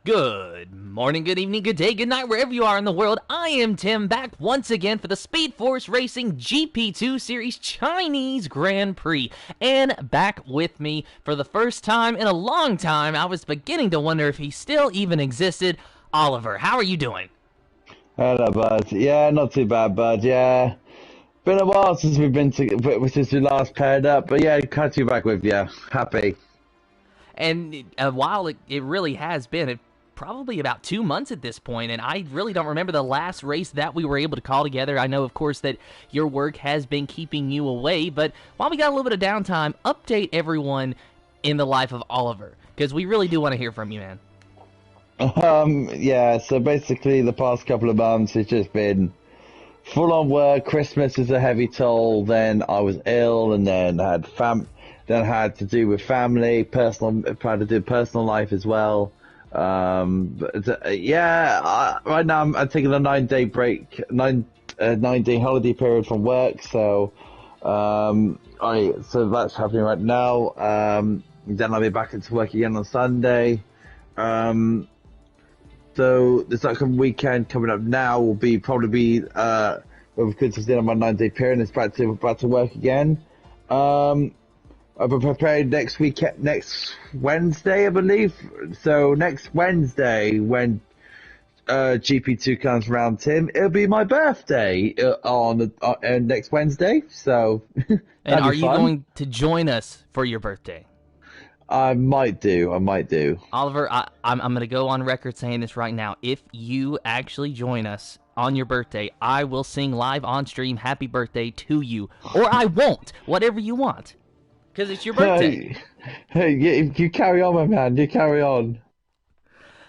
Good morning, good evening, good day, good night, wherever you are in the world. I am Tim, back once again for the Speed Force Racing GP2 Series Chinese Grand Prix. And back with me for the first time in a long time, I was beginning to wonder if he still even existed. Oliver, how are you doing? Hello, bud. Yeah, not too bad, bud. Yeah. Been a while since since we last paired up, but yeah, catch you back with you. Happy. And while it really has been, probably about 2 months at this point, and I really don't remember the last race that we were able to call together. I know, of course, that your work has been keeping you away, but while we got a little bit of downtime, update everyone in the life of Oliver, because we really do want to hear from you, man. Yeah, so basically the past couple of months it's just been full-on work. Christmas is a heavy toll, then I was ill, and then had to do with family, trying to do personal life as well. Right now I'm taking a 9-day break, 9-day holiday period from work. So, so that's happening right now. Then I'll be back into work again on Sunday. So this upcoming weekend coming up now will probably be because it's in my 9-day period, it's back to work again. I'll be prepared next Wednesday, I believe. So next Wednesday, when GP2 comes around, Tim, it'll be my birthday on next Wednesday. So, and are you going to join us for your birthday? I might do. Oliver, I'm going to go on record saying this right now. If you actually join us on your birthday, I will sing live on stream happy birthday to you. Or I won't. Whatever you want. Because it's your birthday. Hey, you carry on, my man. You carry on.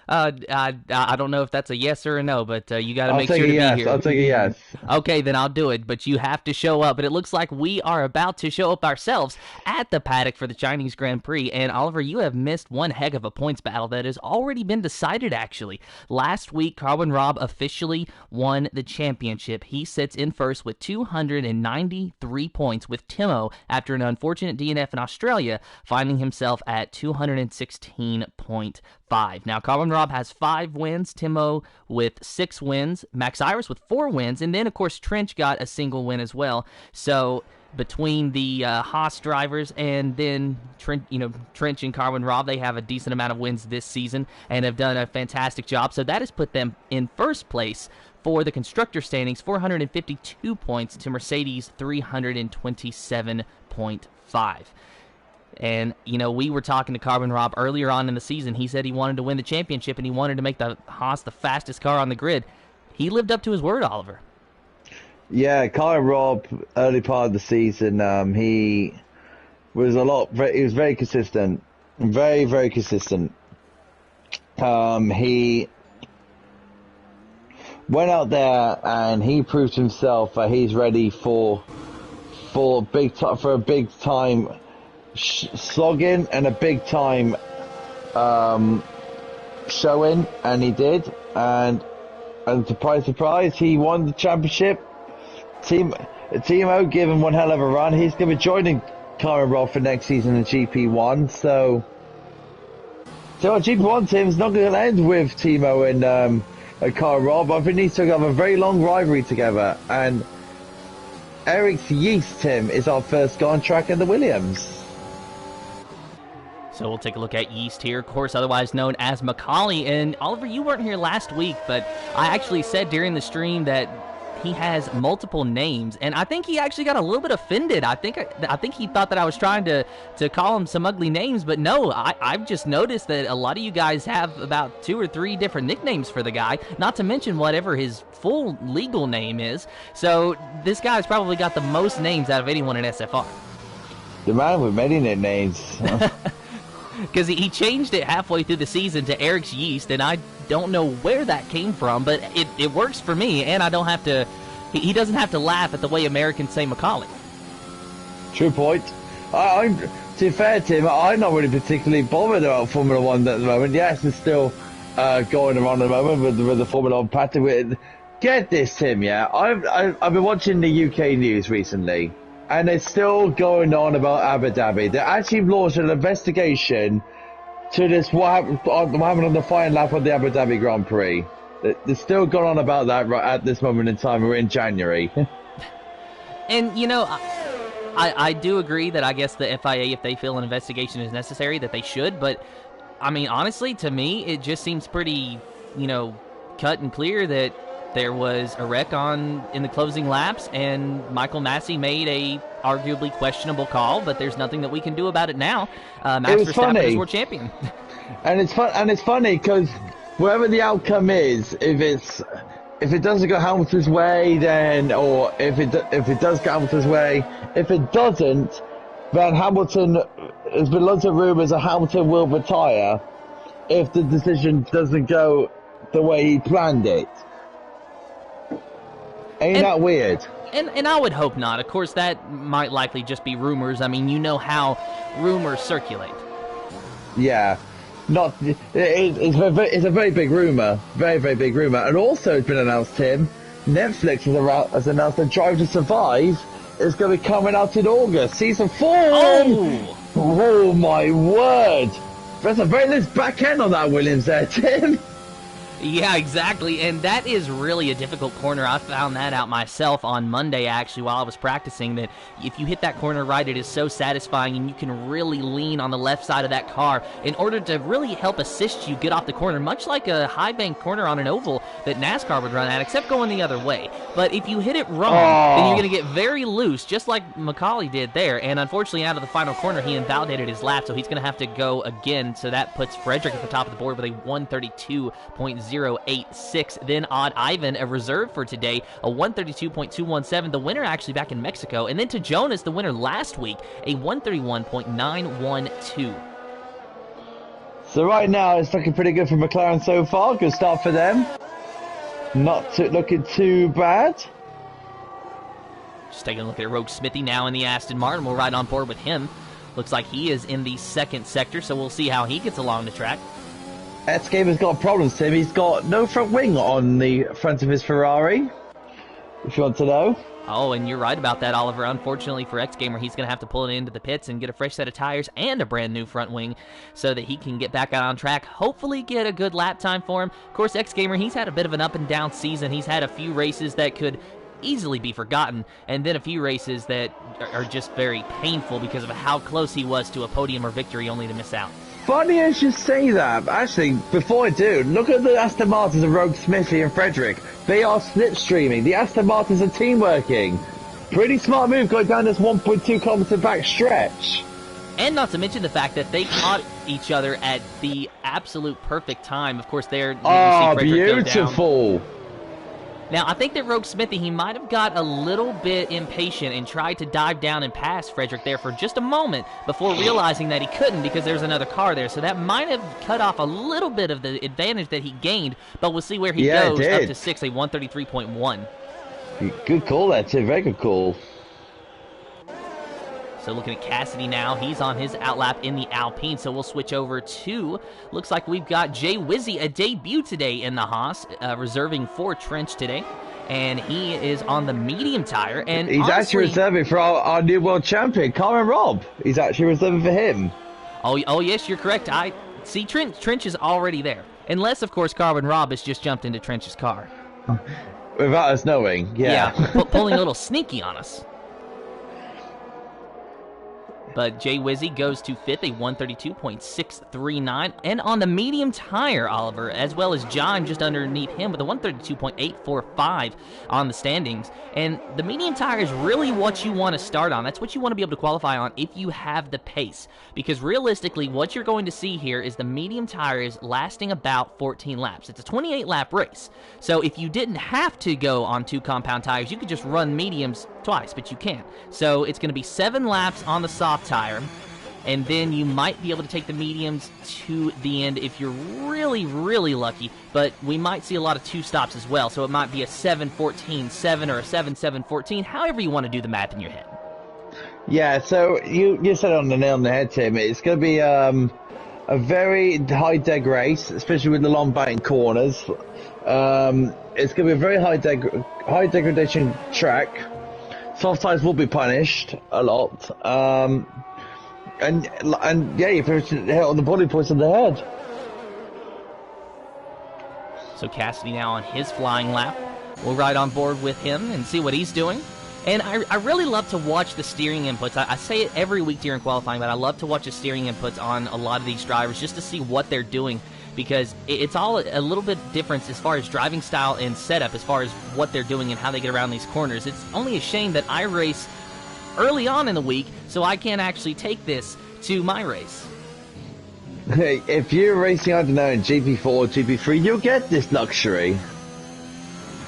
I don't know if that's a yes or a no, but you got to make sure to be here. I'll take a yes. Okay, then I'll do it, but you have to show up. But it looks like we are about to show up ourselves at the paddock for the Chinese Grand Prix. And Oliver, you have missed one heck of a points battle that has already been decided, actually. Last week, Carwin Robb officially won the championship. He sits in first with 293 points, with Timo, after an unfortunate DNF in Australia, finding himself at 216.5. Now, Carwin Robb has 5 wins, Timo with 6 wins, Max Iris with 4 wins, and then, of course, Trench got a single win as well. So between the Haas drivers and then Trench and Carwin Robb, they have a decent amount of wins this season and have done a fantastic job. So that has put them in first place for the constructor standings, 452 points to Mercedes 327.5. And, we were talking to Carwin Robb earlier on in the season. He said he wanted to win the championship and he wanted to make the Haas the fastest car on the grid. He lived up to his word, Oliver. Yeah, Carwin Robb, early part of the season, he was very consistent. Very, very consistent. He went out there and he proved to himself that he's ready for a big time slogging and a big time showing, and he did, and surprise, he won the championship. Timo gave him one hell of a run. He's going to be joining Carwin Robb for next season in GP1. So GP1 Tim's not going to end with Timo and Carwin Robb. I think these two have a very long rivalry together, and Eric's Yeast Tim is our first guy on track in the Williams. So we'll take a look at Yeast here, of course, otherwise known as Macaulay. And Oliver, you weren't here last week, but I actually said during the stream that he has multiple names, and I think he actually got a little bit offended. I think he thought that I was trying to call him some ugly names, but no, I've just noticed that a lot of you guys have about 2 or 3 different nicknames for the guy, not to mention whatever his full legal name is. So this guy's probably got the most names out of anyone in SFR. The man with many nicknames. Because he changed it halfway through the season to Eric's Yeast, and I don't know where that came from, but it works for me, and I don't have to. He doesn't have to laugh at the way Americans say Macaulay. True point. To be fair, Tim, I'm not really particularly bothered about Formula One at the moment. Yes, it's still going around at the moment with the Formula One pattern. Get this, Tim. Yeah, I've been watching the UK news recently. And it's still going on about Abu Dhabi. They actually launched an investigation to this what happened on the final lap of the Abu Dhabi Grand Prix. They're still going on about that right at this moment in time. We're in January. And, you know, I do agree that I guess the FIA, if they feel an investigation is necessary, that they should. But, I mean, honestly, to me, it just seems pretty, you know, cut and clear that there was a wreck in the closing laps, and Michael Massey made a arguably questionable call, but there's nothing that we can do about it now. Max Verstappen is world champion. And it's funny because wherever the outcome is, if it doesn't go Hamilton's way, then, or if it does go Hamilton's way, if it doesn't, then Hamilton, there's been lots of rumours that Hamilton will retire if the decision doesn't go the way he planned it. Ain't that weird? And I would hope not. Of course, that might likely just be rumors. I mean, you know how rumors circulate. Yeah. It's a very big rumor. Very, very big rumor. And also it's been announced, Tim, Netflix has announced that Drive to Survive is going to be coming out in August. Season 4! Oh my word! There's a very nice back end on that Williams there, Tim. Yeah, exactly, and that is really a difficult corner. I found that out myself on Monday, actually, while I was practicing, that if you hit that corner right, it is so satisfying, and you can really lean on the left side of that car in order to really help assist you get off the corner, much like a high bank corner on an oval that NASCAR would run at, except going the other way. But if you hit it wrong, then you're going to get very loose, just like Macaulay did there, and unfortunately, out of the final corner, he invalidated his lap, so he's going to have to go again, so that puts Frederick at the top of the board with a 132.086. Then Odd Ivan, a reserve for today, a 132.217. The winner actually back in Mexico. And then to Jonas, the winner last week, a 131.912. So right now it's looking pretty good for McLaren so far. Good start for them. Not looking too bad. Just taking a look at Rogue Smithy now in the Aston Martin. We'll ride on board with him. Looks like he is in the second sector, so we'll see how he gets along the track. X Gamer's got problems, Tim. He's got no front wing on the front of his Ferrari, if you want to know. Oh, and you're right about that, Oliver. Unfortunately for X Gamer, he's going to have to pull it into the pits and get a fresh set of tires and a brand new front wing so that he can get back out on track, hopefully get a good lap time for him. Of course, X Gamer, he's had a bit of an up and down season. He's had a few races that could easily be forgotten, and then a few races that are just very painful because of how close he was to a podium or victory only to miss out. Funny I should say that. Actually, before I do, look at the Aston Martins of Rogue Smithy and Frederick. They are slipstreaming. The Aston Martins are team working. Pretty smart move going down this 1.2 kilometer back stretch. And not to mention the fact that they caught each other at the absolute perfect time. Of course, they're beautiful. Now, I think that Rogue Smithy, he might have got a little bit impatient and tried to dive down and pass Frederick there for just a moment before realizing that he couldn't because there's another car there. So that might have cut off a little bit of the advantage that he gained, but we'll see where he goes up to 6, a 133.1. Good call there, Tim. Very good call. So looking at Cassidy now, he's on his outlap in the Alpine, so we'll switch over to, looks like we've got Jay Wizzy, a debut today in the Haas, reserving for Trench today, and he is on the medium tire. And he's actually reserving for our new world champion, Carmen Robb. He's actually reserving for him. Oh yes, you're correct. I see Trench is already there, unless, of course, Carmen Robb has just jumped into Trench's car. Without us knowing, yeah. Pulling a little sneaky on us. But Jay Wizzy goes to 5th, a 132.639. And on the medium tire, Oliver, as well as John just underneath him with a 132.845 on the standings. And the medium tire is really what you want to start on. That's what you want to be able to qualify on if you have the pace. Because realistically, what you're going to see here is the medium tire is lasting about 14 laps. It's a 28-lap race. So if you didn't have to go on 2 compound tires, you could just run mediums twice, but you can't. So it's going to be 7 laps on the soft tire, and then you might be able to take the mediums to the end if you're really, really lucky, but we might see a lot of 2 stops as well, so it might be a 7-14-7 or a 7-7-14, however you want to do the math in your head. Yeah, so you said it on the nail on the head, Tim. It's going to be a very high deg race, especially with the long biting corners. It's going to be a very high degradation track. Soft tires will be punished a lot. And yeah, you finish hit on the body points of the head. So Cassidy now on his flying lap. We'll ride on board with him and see what he's doing. And I really love to watch the steering inputs. I say it every week during qualifying, but I love to watch the steering inputs on a lot of these drivers just to see what they're doing, because it's all a little bit different as far as driving style and setup, as far as what they're doing and how they get around these corners. It's only a shame that I race early on in the week, so I can't actually take this to my race. Hey, if you're racing, I don't know, in GP4 or GP3, you'll get this luxury.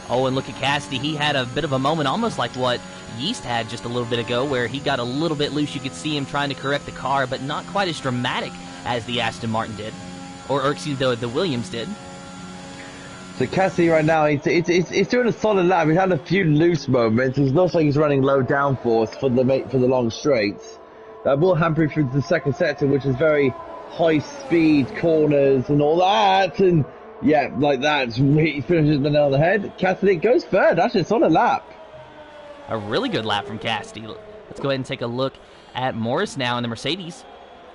Oh, and look at Cassidy. He had a bit of a moment, almost like what Yeast had just a little bit ago, where he got a little bit loose. You could see him trying to correct the car, but not quite as dramatic as the Aston Martin did. Or excuse me, the Williams did. So Cassidy right now, he's doing a solid lap. He's had a few loose moments. It looks like he's running low downforce for the long straights. That will hamper him through the second sector, which is very high speed corners and all that. And yeah, like that. He finishes the nail on the head. Cassidy goes third. That's a solid lap. A really good lap from Cassidy. Let's go ahead and take a look at Morris now in the Mercedes.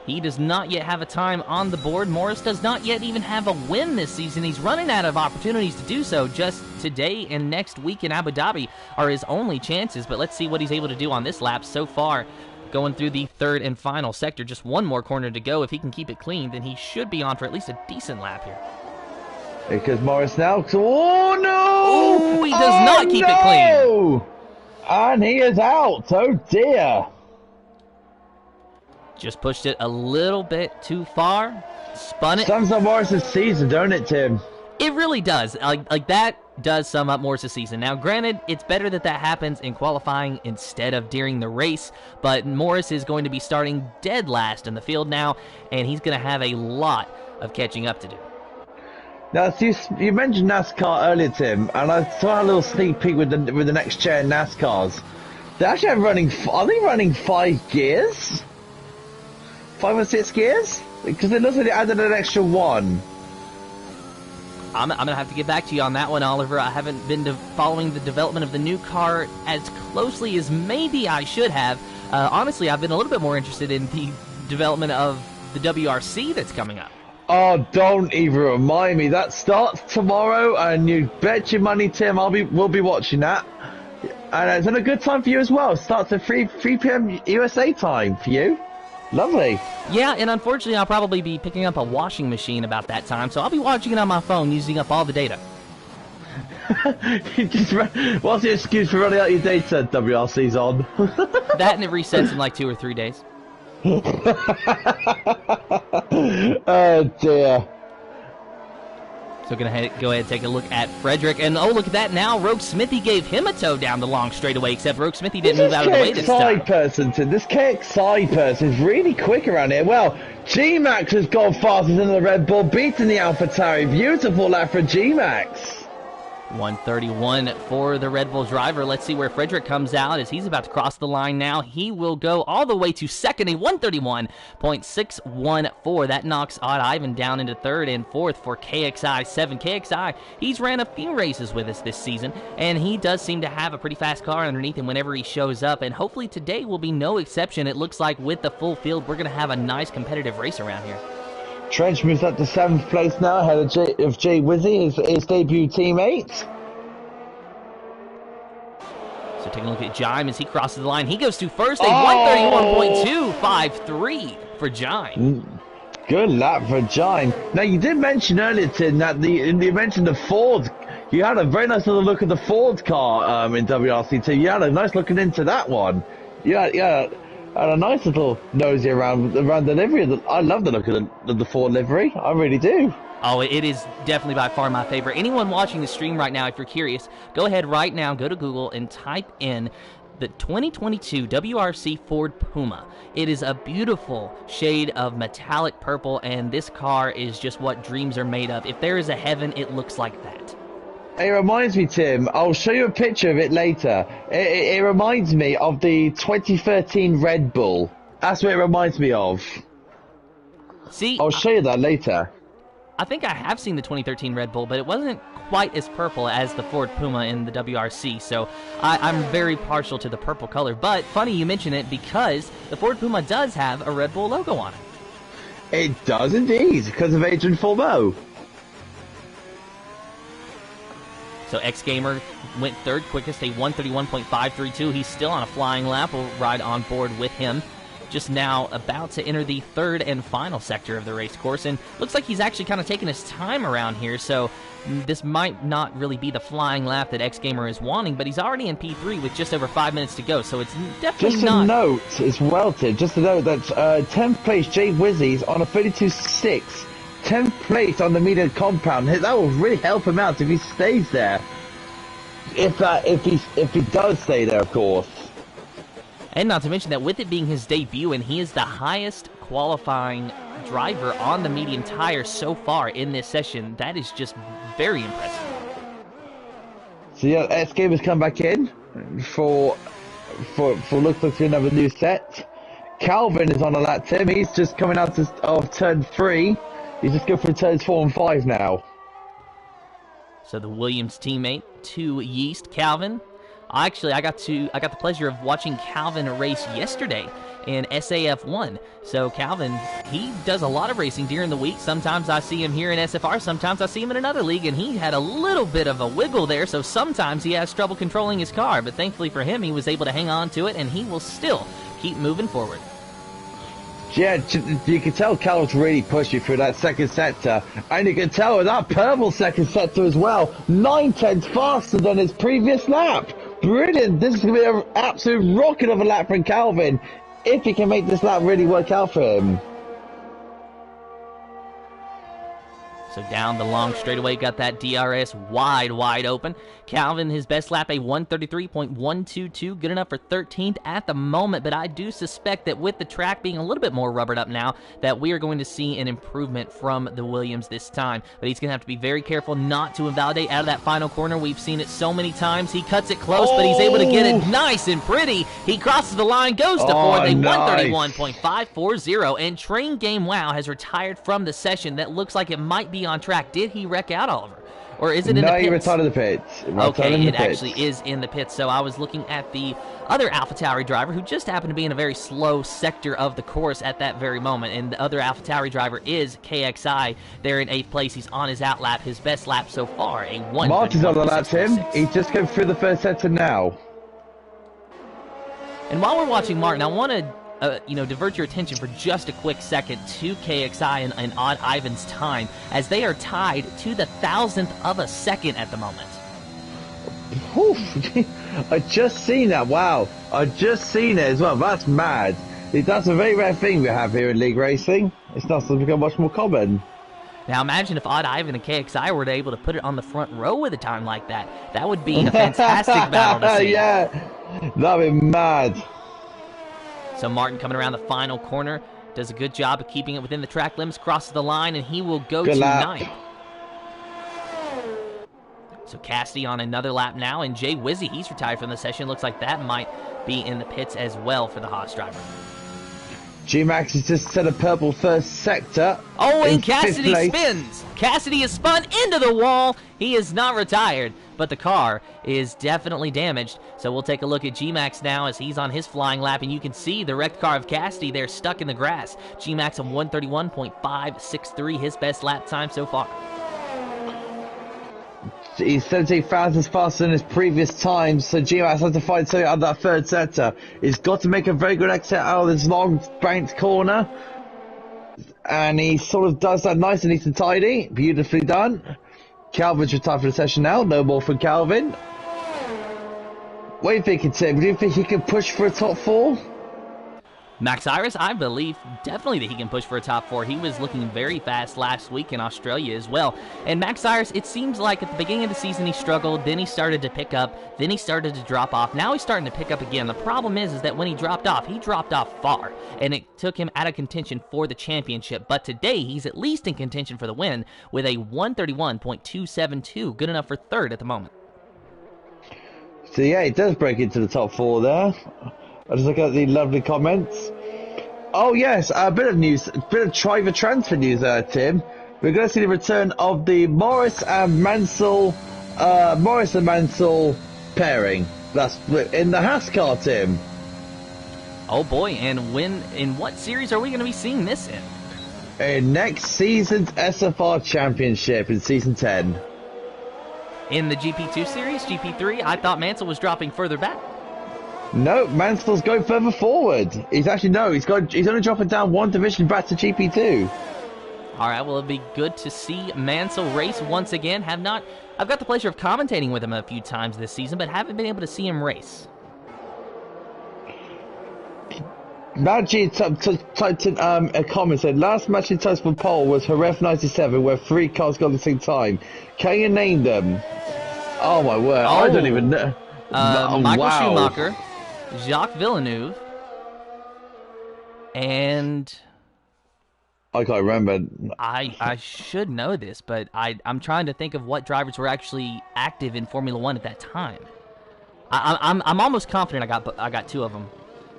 He does not yet have a time on the board. Morris does not yet even have a win this season. He's running out of opportunities to do so. Just today and next week in Abu Dhabi are his only chances. But let's see what he's able to do on this lap so far. Going through the third and final sector. Just one more corner to go. If he can keep it clean, then he should be on for at least a decent lap here. Because Morris now... Oh, no! Oh, he does not keep it clean. And he is out. Oh, dear. Just pushed it a little bit too far. Spun it. Sums up Morris's season, don't it, Tim? It really does. Like that does sum up Morris's season. Now, granted, it's better that happens in qualifying instead of during the race, but Morris is going to be starting dead last in the field now, and he's going to have a lot of catching up to do. Now, you mentioned NASCAR earlier, Tim, and I saw a little sneak peek with the next gen NASCARs. They're actually are they running 5 gears? 5 or 6 gears? Because it looks like they added an extra 1. I'm going to have to get back to you on that one, Oliver. I haven't been following the development of the new car as closely as maybe I should have. Honestly, I've been a little bit more interested in the development of the WRC that's coming up. Oh, don't even remind me. That starts tomorrow, and you bet your money, Tim, we'll be watching that. And it's at a good time for you as well. It starts at 3 p.m. USA time for you. Lovely. Yeah, and unfortunately, I'll probably be picking up a washing machine about that time, so I'll be watching it on my phone, using up all the data. What's the excuse for running out your data? WRC's on. That and it resets in like 2 or 3 days. Oh, dear. So go ahead and take a look at Frederick. And, oh, look at that now. Rogue Smithy gave him a tow down the long straightaway, except Rogue Smithy didn't move out of the way this time. This KXI person is really quick around here. Well, G-Max has gone faster than the Red Bull, beating the AlphaTauri. Beautiful lap for G-Max. 131 for the Red Bull driver. Let's see where Frederick comes out as he's about to cross the line now. He will go all the way to second, a 131.614. That knocks Odd Ivan down into third and fourth for KXI 7. KXI, he's ran a few races with us this season, and he does seem to have a pretty fast car underneath him whenever he shows up, and hopefully today will be no exception. It looks like with the full field, we're going to have a nice competitive race around here. Trench moves up to 7th place now, ahead of Jay Wizzy, his debut teammate. So So taking a look at Jime as he crosses the line. He goes to first, a Oh! 131.253 for Jime. Good lap for Jime. Now, you did mention earlier, Tim, that you mentioned the Ford. You had a very nice little look at the Ford car in WRC2. You had a nice looking into that one. Yeah, had a nice little nosy around the livery. I love the look of the Ford livery. I really do. Oh, it is definitely by far my favorite. Anyone watching the stream right now, if you're curious, go ahead right now, go to Google and type in the 2022 WRC Ford Puma. It is a beautiful shade of metallic purple, and this car is just what dreams are made of. If there is a heaven, it looks like that. It reminds me, Tim, I'll show you a picture of it later. It reminds me of the 2013 Red Bull. That's what it reminds me of. See, I'll show you that later. I think I have seen the 2013 Red Bull, but it wasn't quite as purple as the Ford Puma in the WRC, so I'm very partial to the purple color. But funny you mention it because the Ford Puma does have a Red Bull logo on it. It does indeed, because of Adrian Formeau. So X-Gamer went third quickest, a 131.532. He's still on a flying lap. We'll ride on board with him. Just now about to enter the third and final sector of the race course, and looks like he's actually kind of taking his time around here, so this might not really be the flying lap that X-Gamer is wanting, but he's already in P3 with just over 5 minutes to go, so it's definitely just not... Just a note as well, Tim, just to note that 10th place Jay Wizzy's on a 32.6, 10th place on the median compound. That will really help him out if he stays there. If he does stay there, of course. And not to mention that with it being his debut, and he is the highest qualifying driver on the medium tire so far in this session, that is just very impressive. So yeah, X-Gamer's come back in for looks like another new set. Calvin is on a lap, Tim. He's just coming out of turn 3. He's just going through turns 4 and 5 now. So the Williams teammate to Yeast, Calvin. Actually, I got the pleasure of watching Calvin race yesterday in SAF1. So Calvin, he does a lot of racing during the week. Sometimes I see him here in SFR, sometimes I see him in another league, and he had a little bit of a wiggle there, so sometimes he has trouble controlling his car, but thankfully for him, he was able to hang on to it, and he will still keep moving forward. Yeah, you can tell Cal's really pushed you through that second sector, and you can tell with that purple second sector as well, 9/10 faster than his previous lap. Brilliant! This is going to be an absolute rocket of a lap from Calvin, if he can make this lap really work out for him. So down the long straightaway, got that DRS wide open. Calvin, his best lap, a 133.122, good enough for 13th at the moment, but I do suspect that with the track being a little bit more rubbered up now, that we are going to see an improvement from the Williams this time. But he's going to have to be very careful not to invalidate out of that final corner. We've seen it so many times. He cuts it close, but he's able to get it nice and pretty. He crosses the line, goes to fourth, a 131.540, and Train Game Wow has retired from the session. That looks like it might be on track. Did he wreck out, Oliver? Or is it in the pits? No, he retired the pits. Okay, it actually is in the pits. So I was looking at the other AlphaTauri driver who just happened to be in a very slow sector of the course at that very moment. And the other AlphaTauri driver is KXI. They're in 8th place. He's on his outlap. His best lap so far, a 1. Martin's on the lap, Tim. He just came through the first sector now. And while we're watching Martin, I want to divert your attention for just a quick second to KXI and Odd Ivan's time, as they are tied to the 1,000th of a second at the moment. I just seen that. Wow, I just seen it as well. That's mad. That's a very rare thing we have here in league racing. It's not something become much more common. Now imagine if Odd Ivan and KXI were able to put it on the front row with a time like that. That would be a fantastic battle to see. Yeah, that'd be mad. So Martin coming around the final corner, does a good job of keeping it within the track limits, crosses the line, and he will go to 9th. So Cassidy on another lap now, and Jay Wizzy, he's retired from the session. Looks like that might be in the pits as well for the Haas driver. G-Max has just set a purple first sector. Oh, and Cassidy spins. Cassidy is spun into the wall. He is not retired, but the car is definitely damaged. So we'll take a look at G-Max now as he's on his flying lap, and you can see the wrecked car of Cassidy there stuck in the grass. G-Max on 131.563, his best lap time so far. He's 17 thousandths faster than his previous times, so G-Max has to find something out of that third sector. He's got to make a very good exit out of this long banked corner. And he sort of does that nice and neat and tidy. Beautifully done. Calvin's retired for the session now. No more from Calvin. What are you thinking, Tim? Do you think he can push for a top 4? Max Iris, I believe definitely that he can push for a top 4. He was looking very fast last week in Australia as well. And Max Iris, it seems like at the beginning of the season he struggled, then he started to pick up, then he started to drop off. Now he's starting to pick up again. The problem is that when he dropped off far, and it took him out of contention for the championship. But today he's at least in contention for the win with a 131.272, good enough for third at the moment. So yeah, he does break into the top 4 there. I just look at the lovely comments. Oh yes, a bit of news, a bit of driver transfer news there, Tim. We're going to see the return of the Morris and Mansell pairing. That's in the Haas car, Tim. Oh boy, and in what series are we going to be seeing this in? In next season's SFR Championship in Season 10. In the GP2 series, GP3, I thought Mansell was dropping further back. No, Mansell's going further forward. He's only dropping down one division back to GP2. All right, well, it'll be good to see Mansell race once again. I've got the pleasure of commentating with him a few times this season, but haven't been able to see him race. Maggie typed in a comment, said, last match he touched for pole was Haref 97, where 3 cars got at the same time. Can you name them? Oh my word, I don't even know. Michael Schumacher, Jacques Villeneuve, and I can't remember. I should know this, but I'm trying to think of what drivers were actually active in Formula One at that time. I'm almost confident I got 2 of them.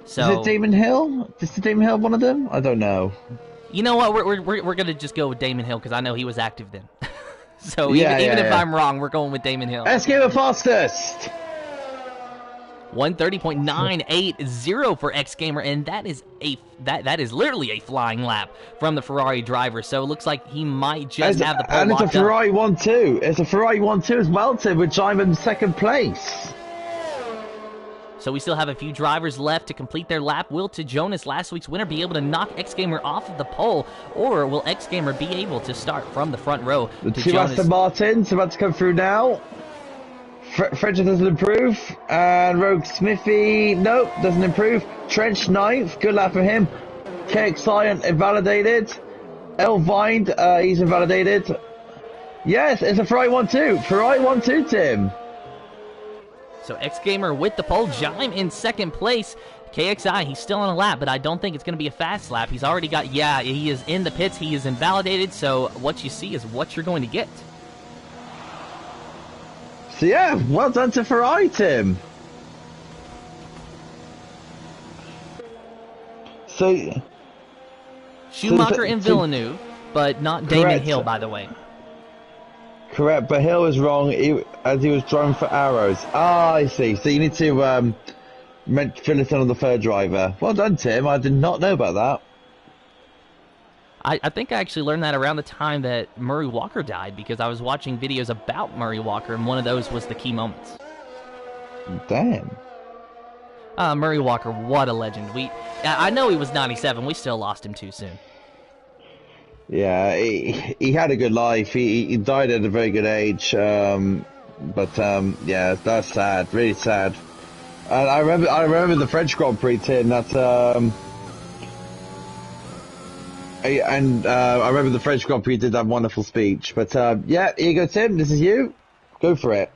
So, is it Damon Hill? Is Damon Hill one of them? I don't know. You know what? We're gonna just go with Damon Hill because I know he was active then. So even if I'm wrong, we're going with Damon Hill. Let's give it fastest. 130.980 for X Gamer, and that is literally a flying lap from the Ferrari driver. So it looks like he might just have the pole and it's a locked Ferrari up. 1-2. It's a Ferrari 1-2 as well, Tim, with Jim in second place. So we still have a few drivers left to complete their lap. Will Jonas, last week's winner, be able to knock X Gamer off of the pole, or will X Gamer be able to start from the front row? The 2 Aston Martins about to come through now. Frederick doesn't improve, and Rogue Smithy, nope, doesn't improve. Trench 9th, good lap for him. KXI invalidated. Elvine, he's invalidated. Yes, it's a Ferrari 1-2. Ferrari 1-2, Tim. So X Gamer with the pole, Jime in second place. KXI, he's still on a lap, but I don't think it's going to be a fast lap. He's already got, he is in the pits. He is invalidated, so what you see is what you're going to get. So yeah, well done to Ferrari, Tim. So Schumacher and Villeneuve, but not Damon Hill, by the way. Correct, but Hill was wrong as he was driving for arrows. Ah, I see. So you need to fill it in on the third driver. Well done, Tim. I did not know about that. I think I actually learned that around the time that Murray Walker died, because I was watching videos about Murray Walker, and one of those was the key moments. Damn. Murray Walker, what a legend. I know he was 97. We still lost him too soon. Yeah, he had a good life. He died at a very good age. But yeah, that's sad. Really sad. And I remember the French Grand Prix, Tim. That's I remember the French Grand Prix did that wonderful speech. But yeah, here you go, Tim. This is you. Go for it.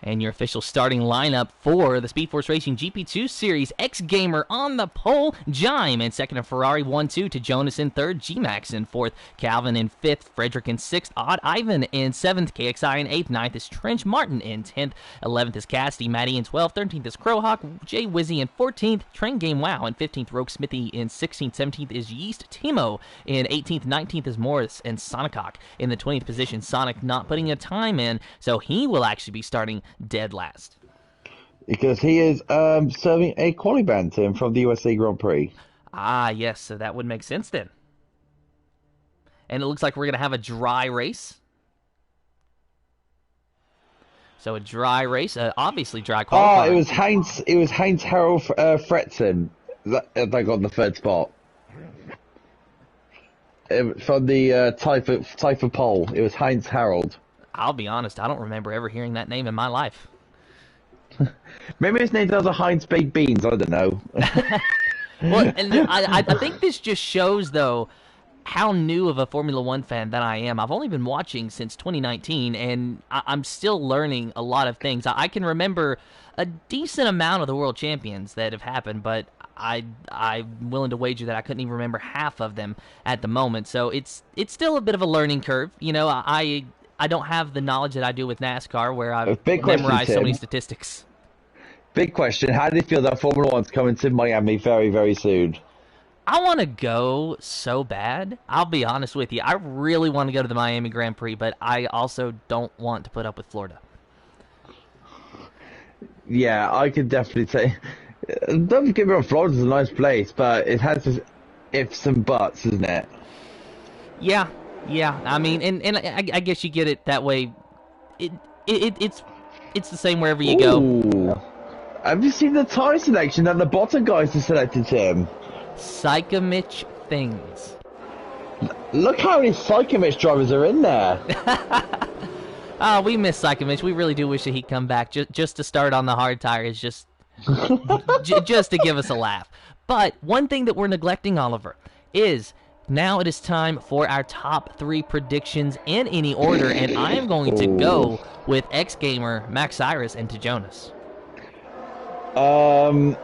And your official starting lineup for the Speed Force Racing GP2 Series: X Gamer on the pole, Jime in second, and Ferrari 1-2 to Jonas in third, G-Max in fourth, Calvin in fifth, Frederick in sixth, Odd Ivan in seventh, KXI in eighth, ninth is Trench Martin in 10th, 11th is Cassidy, Maddie in 12th, 13th is Crowhawk, Jay Wizzy in 14th, Train Game Wow in 15th, Rogue Smithy in 16th, 17th is Yeast Timo in 18th, 19th is Morris, and Sonicock in the 20th position. Sonic not putting a time in, so he will actually be starting dead last. Because he is serving a quali ban, Tim, from the USA Grand Prix. Ah, yes, so that would make sense then. And it looks like we're going to have a dry race. So a dry race, obviously dry Oh, it qualifying. was Heinz. It was Heinz Harold Fretzen that got the third spot. From the Typha poll. It was Heinz Harold. I'll be honest, I don't remember ever hearing that name in my life. Maybe his name does a Heinz baked beans. I don't know. Well, and I think this just shows, though, how new of a Formula One fan that I am. I've only been watching since 2019, and I'm still learning a lot of things. I can remember a decent amount of the world champions that have happened, but I'm willing to wager that I couldn't even remember half of them at the moment. So it's still a bit of a learning curve. You know, I don't have the knowledge that I do with NASCAR, where I've Big question, memorized so many Tim. statistics. Big question. How do you feel that Formula One's coming to Miami very, very soon? I want to go so bad. I'll be honest with you. I really want to go to the Miami Grand Prix, but I also don't want to put up with Florida. Yeah, I could definitely say. Don't get me wrong, Florida's a nice place, but it has its ifs and buts, isn't it? Yeah, yeah. I mean, and I guess you get it that way. It's the same wherever you go. Ooh. Have you seen the tire selection that the bottom guys have selected, Tim? Psychomich things. Look how many Psychomich drivers are in there. We miss Psychomich. We really do wish that he'd come back just to start on the hard tires, just to give us a laugh. But one thing that we're neglecting, Oliver, is now it is time for our top 3 predictions in any order, and I am going to go with X Gamer, Max Cyrus, and to Jonas. I'm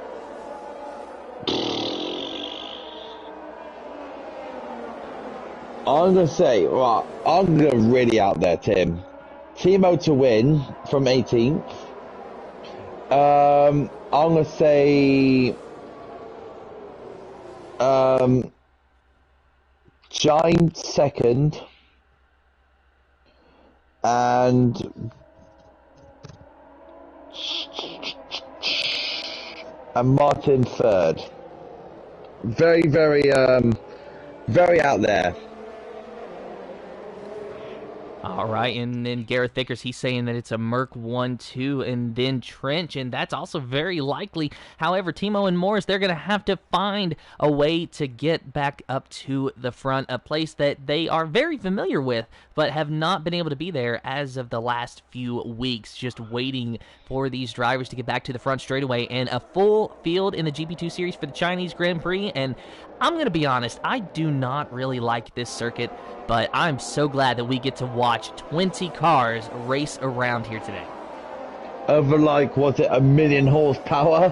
gonna say, right, I'm gonna go really out there, Tim. Timo to win from 18th. I'm gonna say, Giant second, and Martin third. Very, very, very out there. All right, and then Gareth Vickers, he's saying that it's a Merc 1-2 and then Trench, and that's also very likely. However, Timo and Morris, they're going to have to find a way to get back up to the front, a place that they are very familiar with, but have not been able to be there as of the last few weeks, just waiting for these drivers to get back to the front straightaway, and a full field in the GP2 series for the Chinese Grand Prix. And I'm going to be honest, I do not really like this circuit, but I'm so glad that we get to watch 20 cars race around here today. Over like, what's it, 1,000,000 horsepower?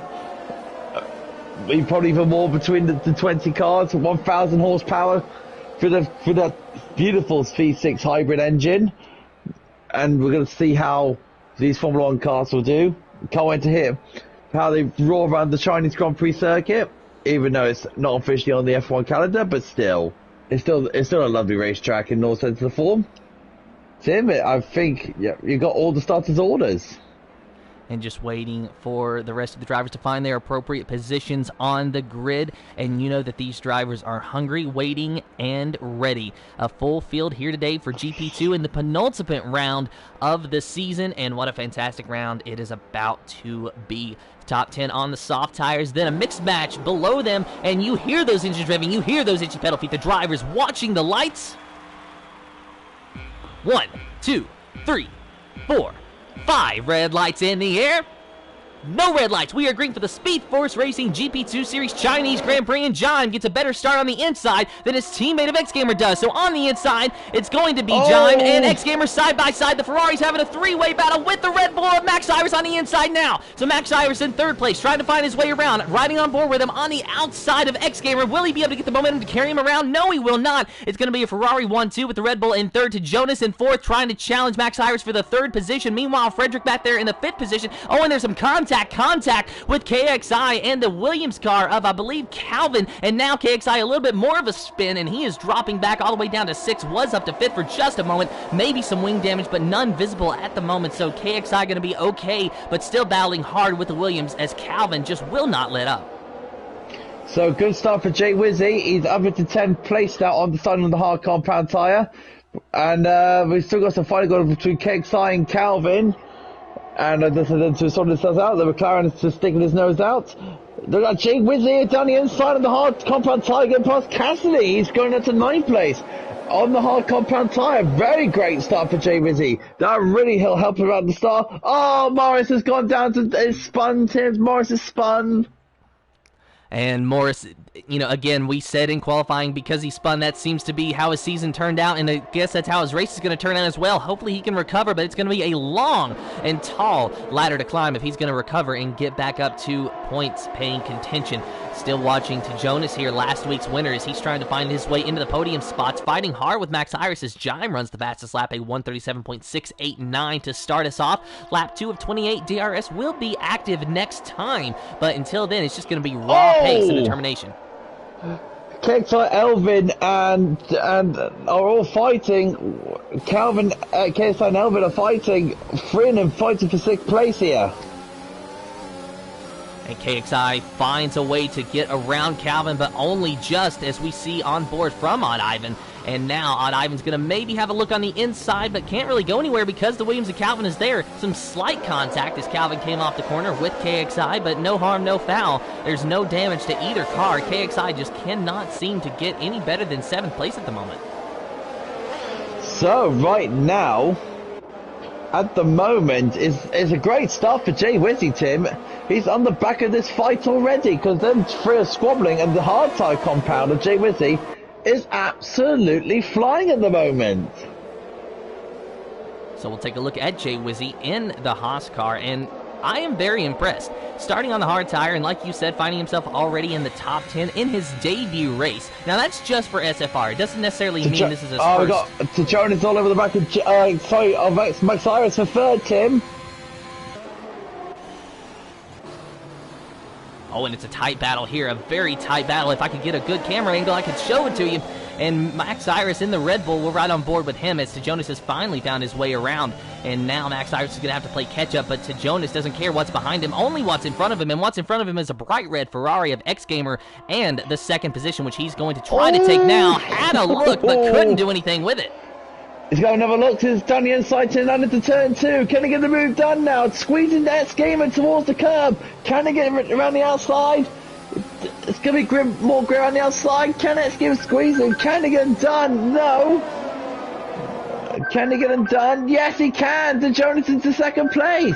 Probably even more between the 20 cars, 1,000 horsepower for that beautiful V6 hybrid engine. And we're going to see how these Formula One cars will do. Can't wait to hear how they roar around the Chinese Grand Prix circuit, even though it's not officially on the F1 calendar, but still. It's still a lovely racetrack in all sense of the form. Tim, I think you got all the starters' orders. And just waiting for the rest of the drivers to find their appropriate positions on the grid. And you know that these drivers are hungry, waiting, and ready. A full field here today for GP2 in the penultimate round of the season. And what a fantastic round it is about to be. Top 10 on the soft tires, then a mixed match below them. And you hear those engines revving, you hear those itchy pedal feet. The drivers watching the lights. 1, 2, 3, 4, 5 red lights in the air. No red lights. We are green for the Speed Force Racing GP2 Series Chinese Grand Prix, and John gets a better start on the inside than his teammate of X Gamer does. So on the inside, it's going to be John and X Gamer side by side. The Ferrari's having a 3-way battle with the Red Bull of Max Cyrus on the inside now. So Max Cyrus in 3rd place, trying to find his way around, riding on board with him on the outside of X Gamer. Will he be able to get the momentum to carry him around? No, he will not. It's going to be a Ferrari 1-2 with the Red Bull in 3rd, to Jonas in 4th, trying to challenge Max Cyrus for the 3rd position. Meanwhile, Frederick back there in the 5th position. Oh, and there's some contact with KXI and the Williams car of, I believe, Calvin. And now KXI a little bit more of a spin, and he is dropping back all the way down to 6th, was up to 5th for just a moment. Maybe some wing damage, but none visible at the moment. So KXI going to be okay, but still battling hard with the Williams as Calvin just will not let up. So good start for Jay Wizzy. He's up into 10th place now on the side of the hard compound tyre. And we've still got some fighting going between KXI and Calvin. And to sort themselves out, the McLaren is just sticking his nose out. They've got Jay Wizzy down the inside of the hard compound tyre, getting past Cassidy. He's going into ninth place on the hard compound tyre. Very great start for Jay Wizzy. That really will help him around the start. Oh, Morris has gone down to it's spun, Tim. Morris is spun. And Morris, again, we said in qualifying because he spun, that seems to be how his season turned out, and I guess that's how his race is going to turn out as well. Hopefully he can recover, but it's going to be a long and tall ladder to climb if he's going to recover and get back up to points-paying contention. Still watching to Jonas here, last week's winner, as he's trying to find his way into the podium spots, fighting hard with Max Iris as Jime runs the fastest lap, a 1:37.689 to start us off. Lap 2 of 28, DRS will be active next time, but until then, it's just going to be raw pace and determination. KXI, Elvin, and are all fighting. Calvin, KXI and Elvin are fighting. Frinn and fighting for 6th place here. And KXI finds a way to get around Calvin, but only just, as we see on board from Odd Ivan. And now Odd Ivan's going to maybe have a look on the inside, but can't really go anywhere because the Williams of Calvin is there. Some slight contact as Calvin came off the corner with KXI, but no harm, no foul. There's no damage to either car. KXI just cannot seem to get any better than 7th place at the moment. So right now, at the moment, is a great start for Jay Wizzy, Tim. He's on the back of this fight already, because them three are squabbling, and the hard tyre compound of Jay Wizzy is absolutely flying at the moment. So we'll take a look at Jay Wizzy in the Haas car, and I am very impressed. Starting on the hard tire, and like you said, finding himself already in the top 10 in his debut race. Now that's just for SFR. It doesn't necessarily mean this is his first. We got Jonas all over the back of Max Iris for 3rd, Tim. Oh, and it's a tight battle here, a very tight battle. If I could get a good camera angle, I could show it to you. And Max Iris in the Red Bull, we're right on board with him as Jonas has finally found his way around. And now Max Iris is going to have to play catch-up, but Jonas doesn't care what's behind him, only what's in front of him. And what's in front of him is a bright red Ferrari of X-Gamer and the 2nd position, which he's going to try to take now. Had a look, but couldn't do anything with it. He's got another look. It's down the inside, turn into turn 2. Can he get the move done now? It's squeezing the X-Gamer towards the curb. Can he get around the outside? It's going to be more grip on the outside. Can X-Gamer squeeze him? Can he get him done? No. Can he get him done? Yes, he can. The Jonas into 2nd place.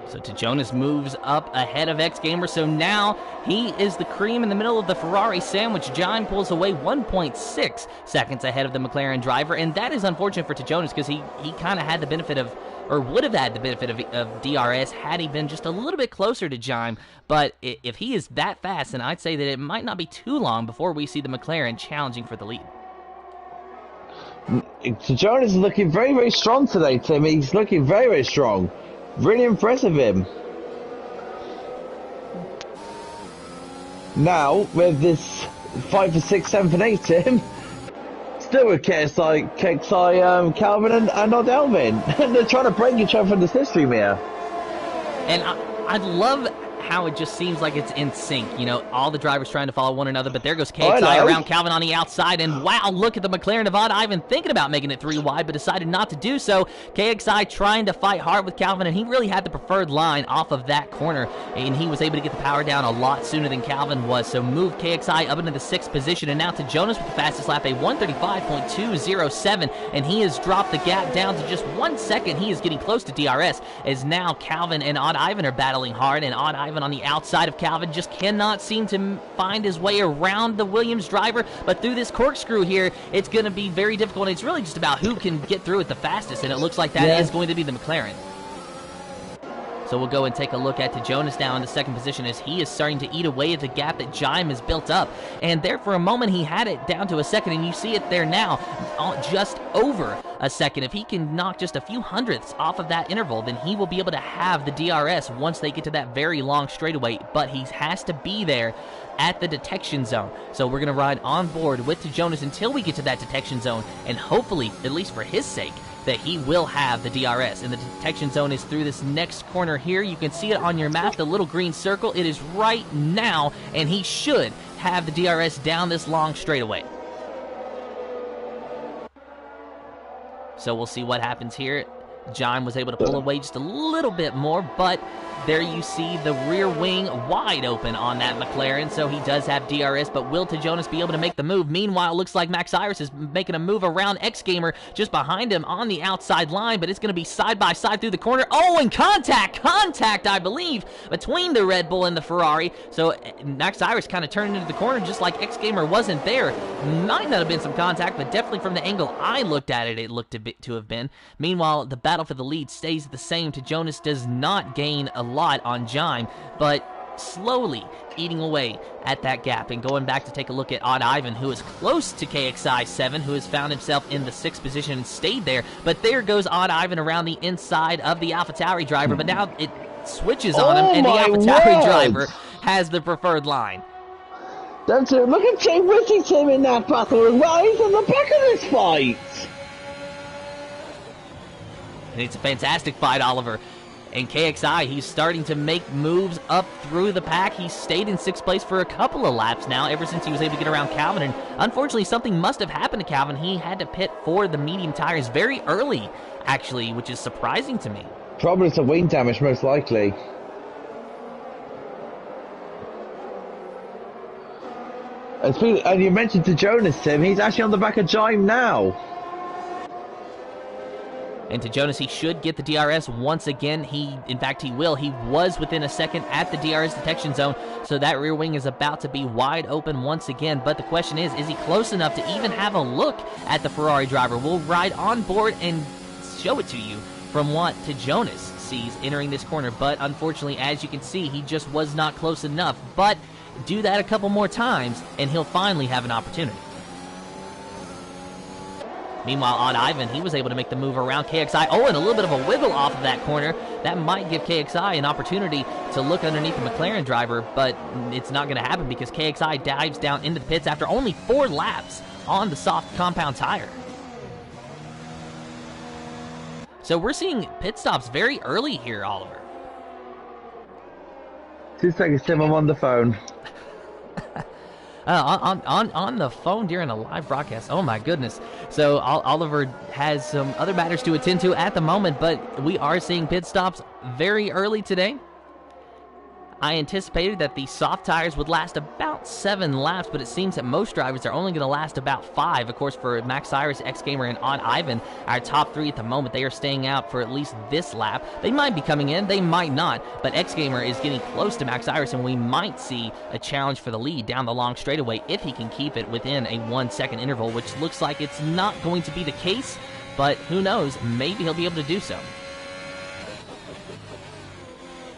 So Jonas moves up ahead of X-Gamer, so now he is the cream in the middle of the Ferrari sandwich. Jime pulls away 1.6 seconds ahead of the McLaren driver, and that is unfortunate for Jonas because he kind of had the benefit of, or would have had the benefit of DRS had he been just a little bit closer to Jime. But if he is that fast, then I'd say that it might not be too long before we see the McLaren challenging for the lead. Jonas is looking very, very strong today, Tim. He's looking very, very strong. Really impressive him. Now, with this 5 for 6, 7 for 8, Tim, still with KXI, Calvin and Odd Elvin. They're trying to break each other from the slipstream here. And I love how it just seems like it's in sync. All the drivers trying to follow one another, but there goes KXI around Calvin on the outside, and wow, look at the McLaren of Odd Ivan thinking about making it 3 wide, but decided not to do so. KXI trying to fight hard with Calvin, and he really had the preferred line off of that corner, and he was able to get the power down a lot sooner than Calvin was, so moved KXI up into the 6th position, and now to Jonas with the fastest lap, a 1:35.207, and he has dropped the gap down to just 1 second. He is getting close to DRS, as now Calvin and Odd Ivan are battling hard, and Odd Ivan on the outside of Calvin just cannot seem to find his way around the Williams driver, but through this corkscrew here, it's going to be very difficult. It's really just about who can get through it the fastest, and it looks like that is going to be the McLaren. So we'll go and take a look at Jonas now in the 2nd position as he is starting to eat away at the gap that Jime has built up. And there for a moment he had it down to a second, and you see it there now, just over a second. If he can knock just a few hundredths off of that interval, then he will be able to have the DRS once they get to that very long straightaway. But he has to be there at the detection zone. So we're going to ride on board with Jonas until we get to that detection zone, and hopefully, at least for his sake, that he will have the DRS. And the detection zone is through this next corner here. You can see it on your map, the little green circle. It is right now, and he should have the DRS down this long straightaway. So we'll see what happens here. John was able to pull away just a little bit more, but there you see the rear wing wide open on that McLaren, so he does have DRS, but will TeJonas be able to make the move? Meanwhile, it looks like Max Iris is making a move around X-Gamer just behind him on the outside line, but it's going to be side by side through the corner. Oh, and contact, I believe, between the Red Bull and the Ferrari, so Max Iris kind of turned into the corner just like X-Gamer wasn't there. Might not have been some contact, but definitely from the angle I looked at it, it looked to have been. Meanwhile, the battle for the lead stays the same. TeJonas does not gain a lot on Jime, but slowly eating away at that gap. And going back to take a look at Odd Ivan, who is close to KXI 7, who has found himself in the 6th position and stayed there. But there goes Odd Ivan around the inside of the AlphaTauri driver, but now it switches on him, and the AlphaTauri driver has the preferred line. Look at Jay Whittington in that battle as well. He's on the back of this fight. And it's a fantastic fight, Oliver. And KXI, he's starting to make moves up through the pack. He's stayed in 6th place for a couple of laps now, ever since he was able to get around Calvin. And unfortunately, something must have happened to Calvin. He had to pit for the medium tires very early, actually, which is surprising to me. Probably some wing damage, most likely. And you mentioned TeJonas, Tim. He's actually on the back of Jime now. And TeJonas, he should get the DRS once again. In fact, he will. He was within a second at the DRS detection zone, so that rear wing is about to be wide open once again. But the question is he close enough to even have a look at the Ferrari driver? We'll ride on board and show it to you from what TeJonas sees entering this corner. But unfortunately, as you can see, he just was not close enough. But do that a couple more times, and he'll finally have an opportunity. Meanwhile, Odd Ivan, he was able to make the move around KXI. Oh, and a little bit of a wiggle off of that corner. That might give KXI an opportunity to look underneath the McLaren driver, but it's not going to happen because KXI dives down into the pits after only 4 laps on the soft compound tire. So we're seeing pit stops very early here, Oliver. 2 seconds, Tim, I'm on the phone. On the phone during a live broadcast. Oh my goodness. So Oliver has some other matters to attend to at the moment, but we are seeing pit stops very early today. I anticipated that the soft tires would last about 7 laps, but it seems that most drivers are only going to last about 5. Of course, for Max Iris, X-Gamer, and Odd Ivan, our top 3 at the moment, they are staying out for at least this lap. They might be coming in, they might not, but X-Gamer is getting close to Max Iris, and we might see a challenge for the lead down the long straightaway if he can keep it within a 1-second interval, which looks like it's not going to be the case, but who knows, maybe he'll be able to do so.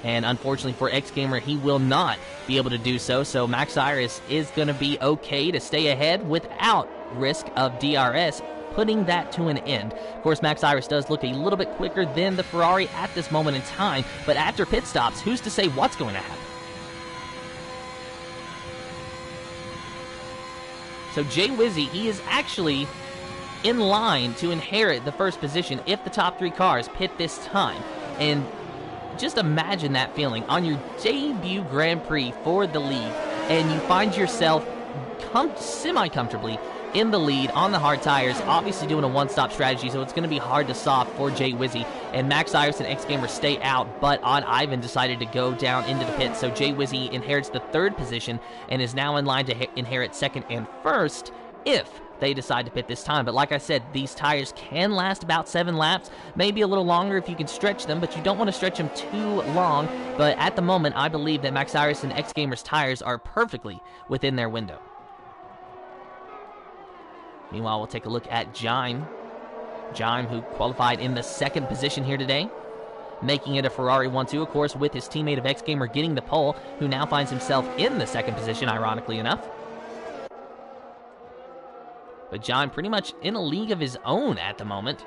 And unfortunately for X-Gamer, he will not be able to do so. So Max Iris is going to be okay to stay ahead without risk of DRS, putting that to an end. Of course, Max Iris does look a little bit quicker than the Ferrari at this moment in time. But after pit stops, who's to say what's going to happen? So Jay Wizzy, he is actually in line to inherit the first position if the top 3 cars pit this time. And just imagine that feeling on your debut Grand Prix for the lead, and you find yourself semi-comfortably in the lead on the hard tires, obviously doing a one-stop strategy, so it's going to be hard to soft for Jay Wizzy. And Max Iris and X-Gamer stay out, but Odd Ivan decided to go down into the pit, so Jay Wizzy inherits the 3rd position and is now in line to inherit 2nd and 1st if they decide to pit this time. But like I said, these tires can last about 7 laps, maybe a little longer if you can stretch them, but you don't want to stretch them too long. But at the moment, I believe that Max Iris and X-Gamer's tires are perfectly within their window. Meanwhile, we'll take a look at Jime. Jime, who qualified in the 2nd position here today, making it a Ferrari 1-2, of course, with his teammate of X-Gamer getting the pole, who now finds himself in the 2nd position, ironically enough. But Jime pretty much in a league of his own at the moment.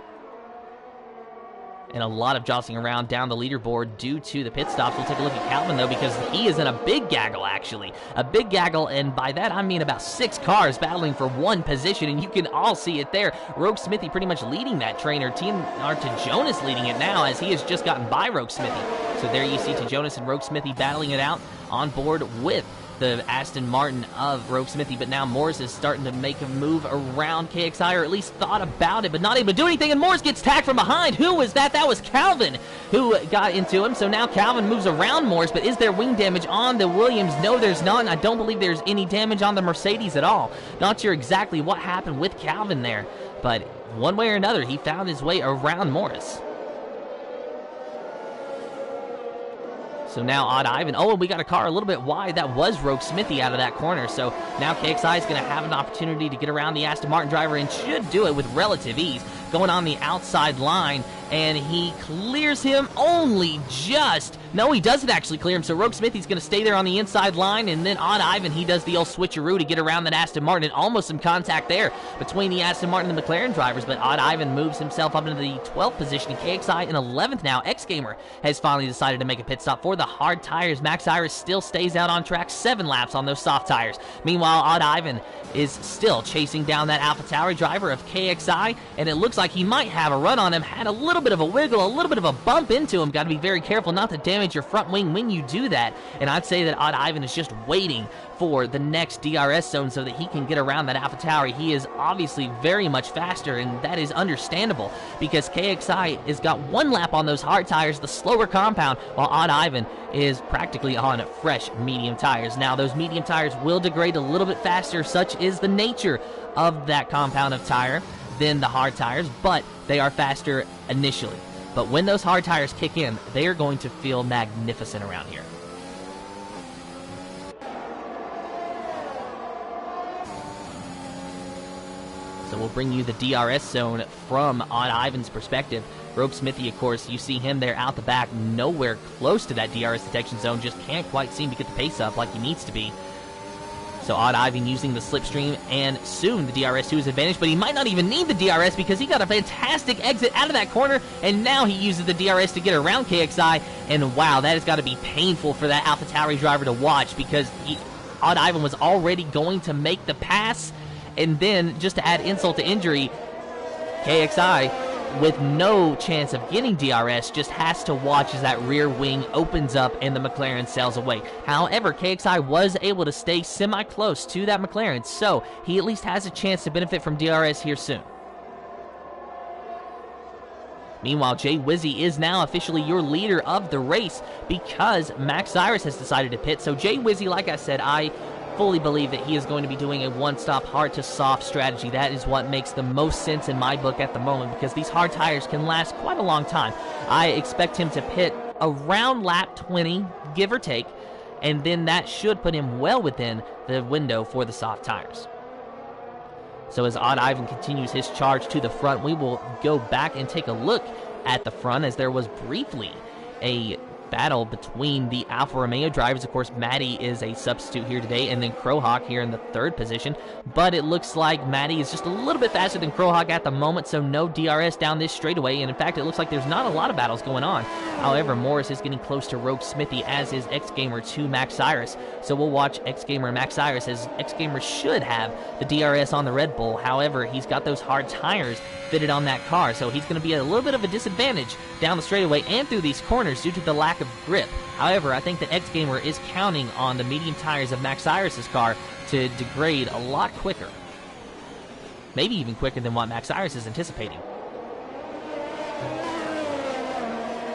And a lot of jostling around down the leaderboard due to the pit stops. We'll take a look at Calvin, though, because he is in a big gaggle, actually. A big gaggle, and by that I mean about 6 cars battling for 1 position, and you can all see it there. Rogue Smithy pretty much leading that train, or TeJonas leading it now, as he has just gotten by Rogue Smithy. So there you see TeJonas and Rogue Smithy battling it out on board with the Aston Martin of Rogue Smithy, but now Morris is starting to make a move around KXI, or at least thought about it, but not able to do anything, and Morris gets tagged from behind. Who was that? That was Calvin who got into him, so now Calvin moves around Morris, but is there wing damage on the Williams? No, there's none. I don't believe there's any damage on the Mercedes at all. Not sure exactly what happened with Calvin there, but one way or another, he found his way around Morris. So now Odd Ivan, oh, and we got a car a little bit wide. That was Rogue Smithy out of that corner. So now KXI is going to have an opportunity to get around the Aston Martin driver and should do it with relative ease. Going on the outside line, and he clears him only just. No, he doesn't actually clear him, so Rogue Smithy's going to stay there on the inside line, and then Odd Ivan, he does the old switcheroo to get around that Aston Martin, and almost some contact there between the Aston Martin and the McLaren drivers, but Odd Ivan moves himself up into the 12th position, and KXI in 11th now. X-Gamer has finally decided to make a pit stop for the hard tires. Max Iris still stays out on track, 7 laps on those soft tires. Meanwhile, Odd Ivan is still chasing down that AlphaTauri driver of KXI, and it looks like he might have a run on him. Had a little bit of a wiggle, a little bit of a bump into him. Got to be very careful not to damage your front wing when you do that. And I'd say that Odd Ivan is just waiting for the next DRS zone so that he can get around that AlphaTauri. He is obviously very much faster, and that is understandable because KXI has got 1 lap on those hard tires, the slower compound, while Odd Ivan is practically on fresh medium tires. Now, those medium tires will degrade a little bit faster, such is the nature of that compound of tire, than the hard tires, but they are faster initially. But when those hard tires kick in, they are going to feel magnificent around here. So we'll bring you the DRS zone from Odd Ivan's perspective. Rogue Smithy, of course, you see him there out the back, nowhere close to that DRS detection zone, just can't quite seem to get the pace up like he needs to be. So Odd Ivan using the slipstream and soon the DRS to his advantage, but he might not even need the DRS because he got a fantastic exit out of that corner, and now he uses the DRS to get around KXI, and wow, that has got to be painful for that AlphaTauri driver to watch because Odd Ivan was already going to make the pass, and then just to add insult to injury, KXI, with no chance of getting DRS, just has to watch as that rear wing opens up and the McLaren sails away. However, KXI was able to stay semi-close to that McLaren, so he at least has a chance to benefit from DRS here soon. Meanwhile, Jay Wizzy is now officially your leader of the race because Max Cyrus has decided to pit. So Jay Wizzy, like I said, I fully believe that he is going to be doing a one-stop hard-to-soft strategy. That is what makes the most sense in my book at the moment because these hard tires can last quite a long time. I expect him to pit around lap 20, give or take, and then that should put him well within the window for the soft tires. So as Odd Ivan continues his charge to the front, we will go back and take a look at the front as there was briefly a battle between the Alfa Romeo drivers. Of course, Maddie is a substitute here today, and then Crowhawk here in the 3rd position. But it looks like Maddie is just a little bit faster than Crowhawk at the moment, so no DRS down this straightaway. And in fact, it looks like there's not a lot of battles going on. However, Morris is getting close to Rogue Smithy, as is X-Gamer to Max Cyrus. So we'll watch X-Gamer and Max Cyrus, as X-Gamer should have the DRS on the Red Bull. However, he's got those hard tires fitted on that car, so he's going to be at a little bit of a disadvantage down the straightaway and through these corners due to the lack of grip. However, I think that X-Gamer is counting on the medium tires of Max Cyrus's car to degrade a lot quicker. Maybe even quicker than what Max Cyrus is anticipating.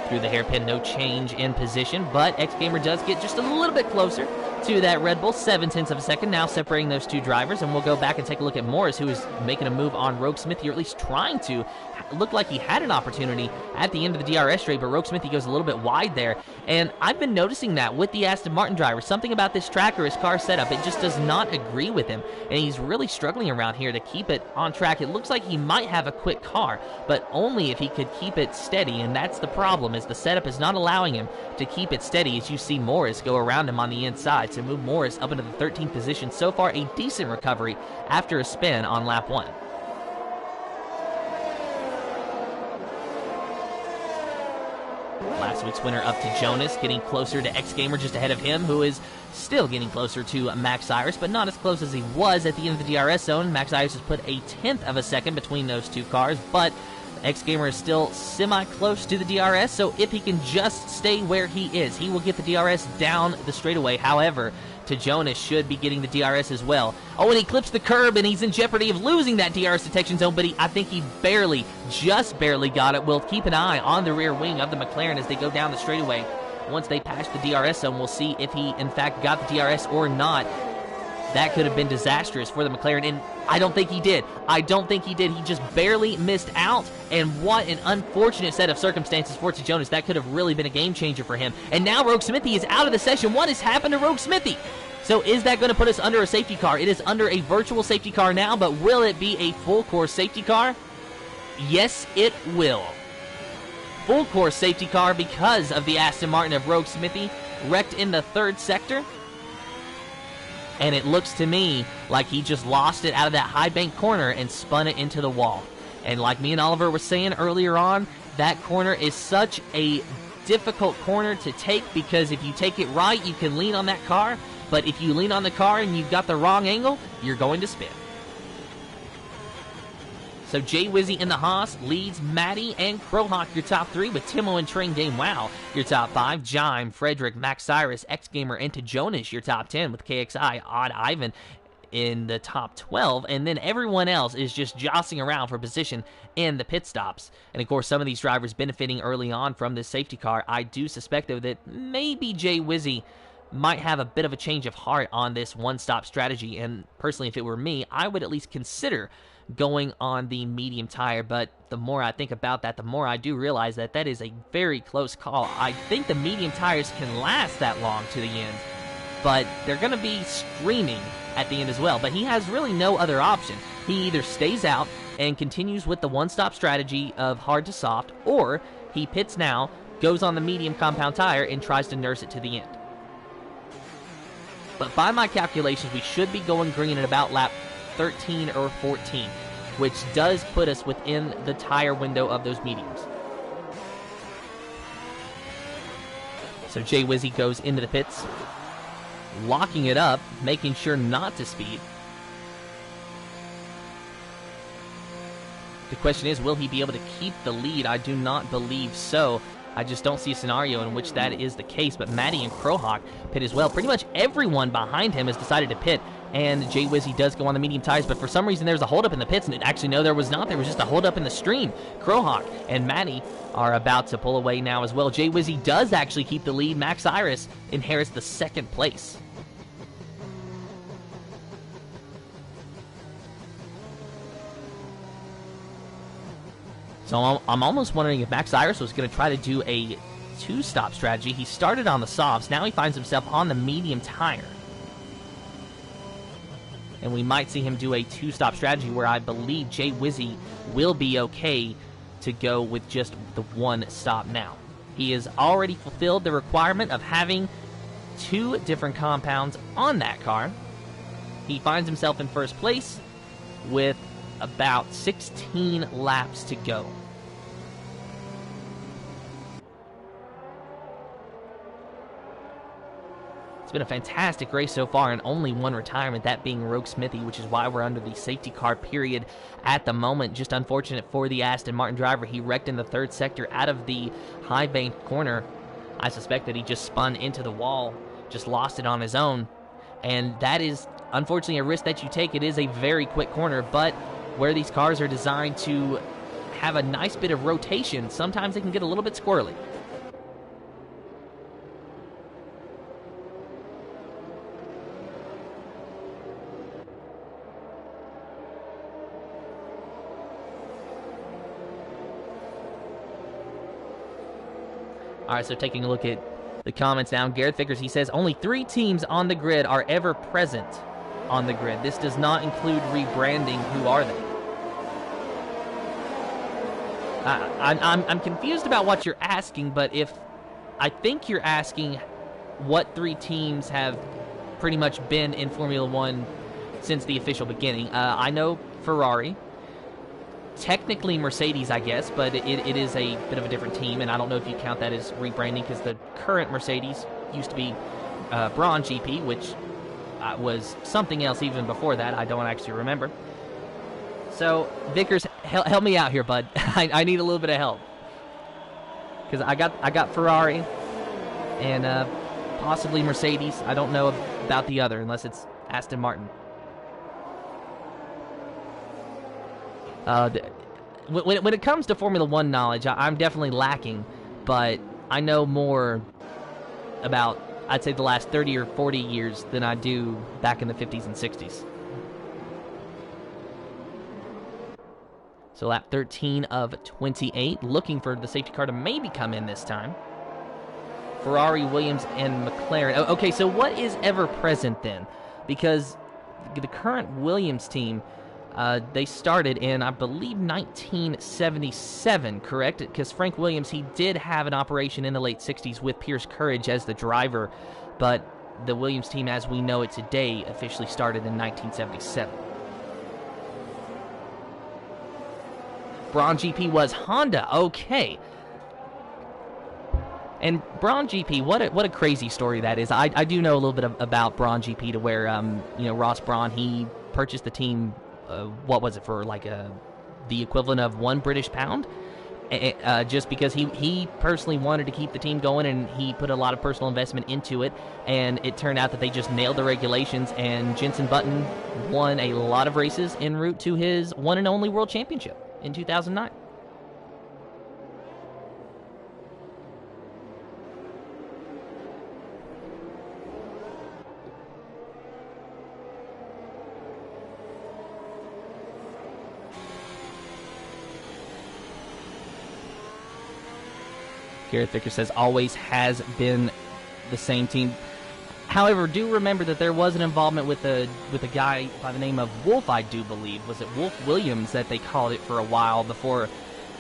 Through the hairpin, no change in position, but X-Gamer does get just a little bit closer to that Red Bull, 0.7 of a second, now separating those two drivers, and we'll go back and take a look at Morris, who is making a move on Rogue Smithy, or at least trying to. Looked like he had an opportunity at the end of the DRS straight, but Rogue Smithy goes a little bit wide there, and I've been noticing that with the Aston Martin driver. Something about this track or his car setup, it just does not agree with him, and he's really struggling around here to keep it on track. It looks like he might have a quick car, but only if he could keep it steady, and that's the problem, is the setup is not allowing him to keep it steady, as you see Morris go around him on the inside to move Morris up into the 13th position. So far, a decent recovery after a spin on lap 1. Last week's winner up to Jonas, getting closer to X-Gamer just ahead of him, who is still getting closer to Max Cyrus, but not as close as he was at the end of the DRS zone. Max Cyrus has put a 1/10 of a second between those two cars, but X-Gamer is still semi-close to the DRS, so if he can just stay where he is, he will get the DRS down the straightaway. However, to Jonas should be getting the DRS as well. Oh, and he clips the curb, and he's in jeopardy of losing that DRS detection zone, but I think he just barely got it. We'll keep an eye on the rear wing of the McLaren as they go down the straightaway. Once they pass the DRS zone, we'll see if he, in fact, got the DRS or not. That could have been disastrous for the McLaren, and I don't think he did. He just barely missed out, and what an unfortunate set of circumstances for Jonas. That could have really been a game changer for him. And now Rogue Smithy is out of the session. What has happened to Rogue Smithy? So is that going to put us under a safety car? It is under a virtual safety car now, but will it be a full course safety car? Yes, it will. Full course safety car because of the Aston Martin of Rogue Smithy wrecked in the third sector. And it looks to me like he just lost it out of that high bank corner and spun it into the wall. And like me and Oliver were saying earlier on, that corner is such a difficult corner to take because if you take it right, you can lean on that car. But if you lean on the car and you've got the wrong angle, you're going to spin. So Jay Wizzy in the Haas leads Maddie and Crowhawk, your top three, with Timo and Train Game Wow, your top five. Jime, Frederick, Max Cyrus, X Gamer, and to Jonas, your top 10, with KXI, Odd Ivan in the top 12. And then everyone else is just jostling around for position in the pit stops. And of course, some of these drivers benefiting early on from this safety car. I do suspect, though, that maybe Jay Wizzy might have a bit of a change of heart on this one-stop strategy. And personally, if it were me, I would at least consider going on the medium tire, but the more I think about that, the more I do realize that that is a very close call. I think the medium tires can last that long to the end, but they're going to be screaming at the end as well. But he has really no other option. He either stays out and continues with the one-stop strategy of hard to soft, or he pits now, goes on the medium compound tire, and tries to nurse it to the end. But by my calculations, we should be going green at about lap 13 or 14, which does put us within the tire window of those mediums. So Jay Wizzy goes into the pits, locking it up, making sure not to speed. The question is, will he be able to keep the lead? I do not believe so. I just don't see a scenario in which that is the case, but Maddie and Crowhawk pit as well. Pretty much everyone behind him has decided to pit, and Jay Wizzy does go on the medium tires, but for some reason there's a holdup in the pits, and actually no, there was not. There was just a holdup in the stream. Crowhawk and Maddie are about to pull away now as well. Jay Wizzy does actually keep the lead. Max Iris inherits the second place. So I'm almost wondering if Max Iris was going to try to do a two-stop strategy. He started on the softs. Now he finds himself on the medium tire. And we might see him do a two-stop strategy where I believe Jay Wizzy will be okay to go with just the one stop now. He has already fulfilled the requirement of having two different compounds on that car. He finds himself in first place with about 16 laps to go. It's been a fantastic race so far, and only one retirement, that being Rogue Smithy, which is why we're under the safety car period at the moment. Just unfortunate for the Aston Martin driver. He wrecked in the third sector out of the high bank corner. I suspect that he just spun into the wall, just lost it on his own, and that is unfortunately a risk that you take. It is a very quick corner, but where these cars are designed to have a nice bit of rotation, sometimes they can get a little bit squirrely. All right, so taking a look at the comments now, Gareth Vickers, he says, only 3 teams on the grid are ever present on the grid. This does not include rebranding. Who are they? I'm confused about what you're asking, but I think you're asking what 3 teams have pretty much been in Formula One since the official beginning. I know Ferrari, technically Mercedes, I guess, but it is a bit of a different team, and I don't know if you count that as rebranding because the current Mercedes used to be Braun GP, which was something else even before that. I don't actually remember. So, Vickers, help me out here, bud. I need a little bit of help because I got Ferrari and possibly Mercedes. I don't know about the other unless it's Aston Martin. When it comes to Formula One knowledge, I'm definitely lacking, but I know more about, I'd say, the last 30 or 40 years than I do back in the 50s and 60s. So lap 13 of 28, looking for the safety car to maybe come in this time. Ferrari, Williams, and McLaren. Okay, so what is ever present then? Because the current Williams team, they started in, I believe, 1977, correct? Because Frank Williams, he did have an operation in the late 60s with Pierce Courage as the driver, but the Williams team, as we know it today, officially started in 1977. Braun GP was Honda. Okay. And Braun GP, what a crazy story that is. I do know a little bit about Braun GP, to where Ross Braun, he purchased the team. What was it for? Like the equivalent of £1 British, just because he personally wanted to keep the team going, and he put a lot of personal investment into it. And it turned out that they just nailed the regulations, and Jenson Button won a lot of races en route to his one and only world championship in 2009. Garrett Vicker says, always has been the same team. However, do remember that there was an involvement with a guy by the name of Wolf, I do believe. Was it Wolf Williams that they called it for a while before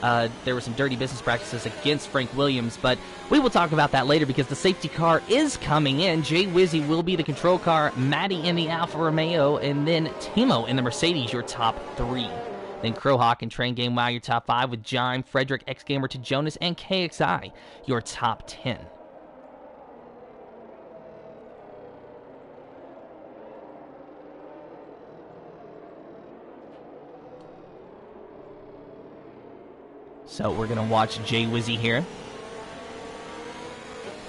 there were some dirty business practices against Frank Williams? But we will talk about that later, because the safety car is coming in. Jay Wizzy will be the control car, Matty in the Alfa Romeo, and then Timo in the Mercedes, your top three. Then Crowhawk and Train Game Wow, your top 5, with Jime, Frederick, X Gamer to Jonas, and KXI, your top 10. So we're going to watch Jay Wizzy here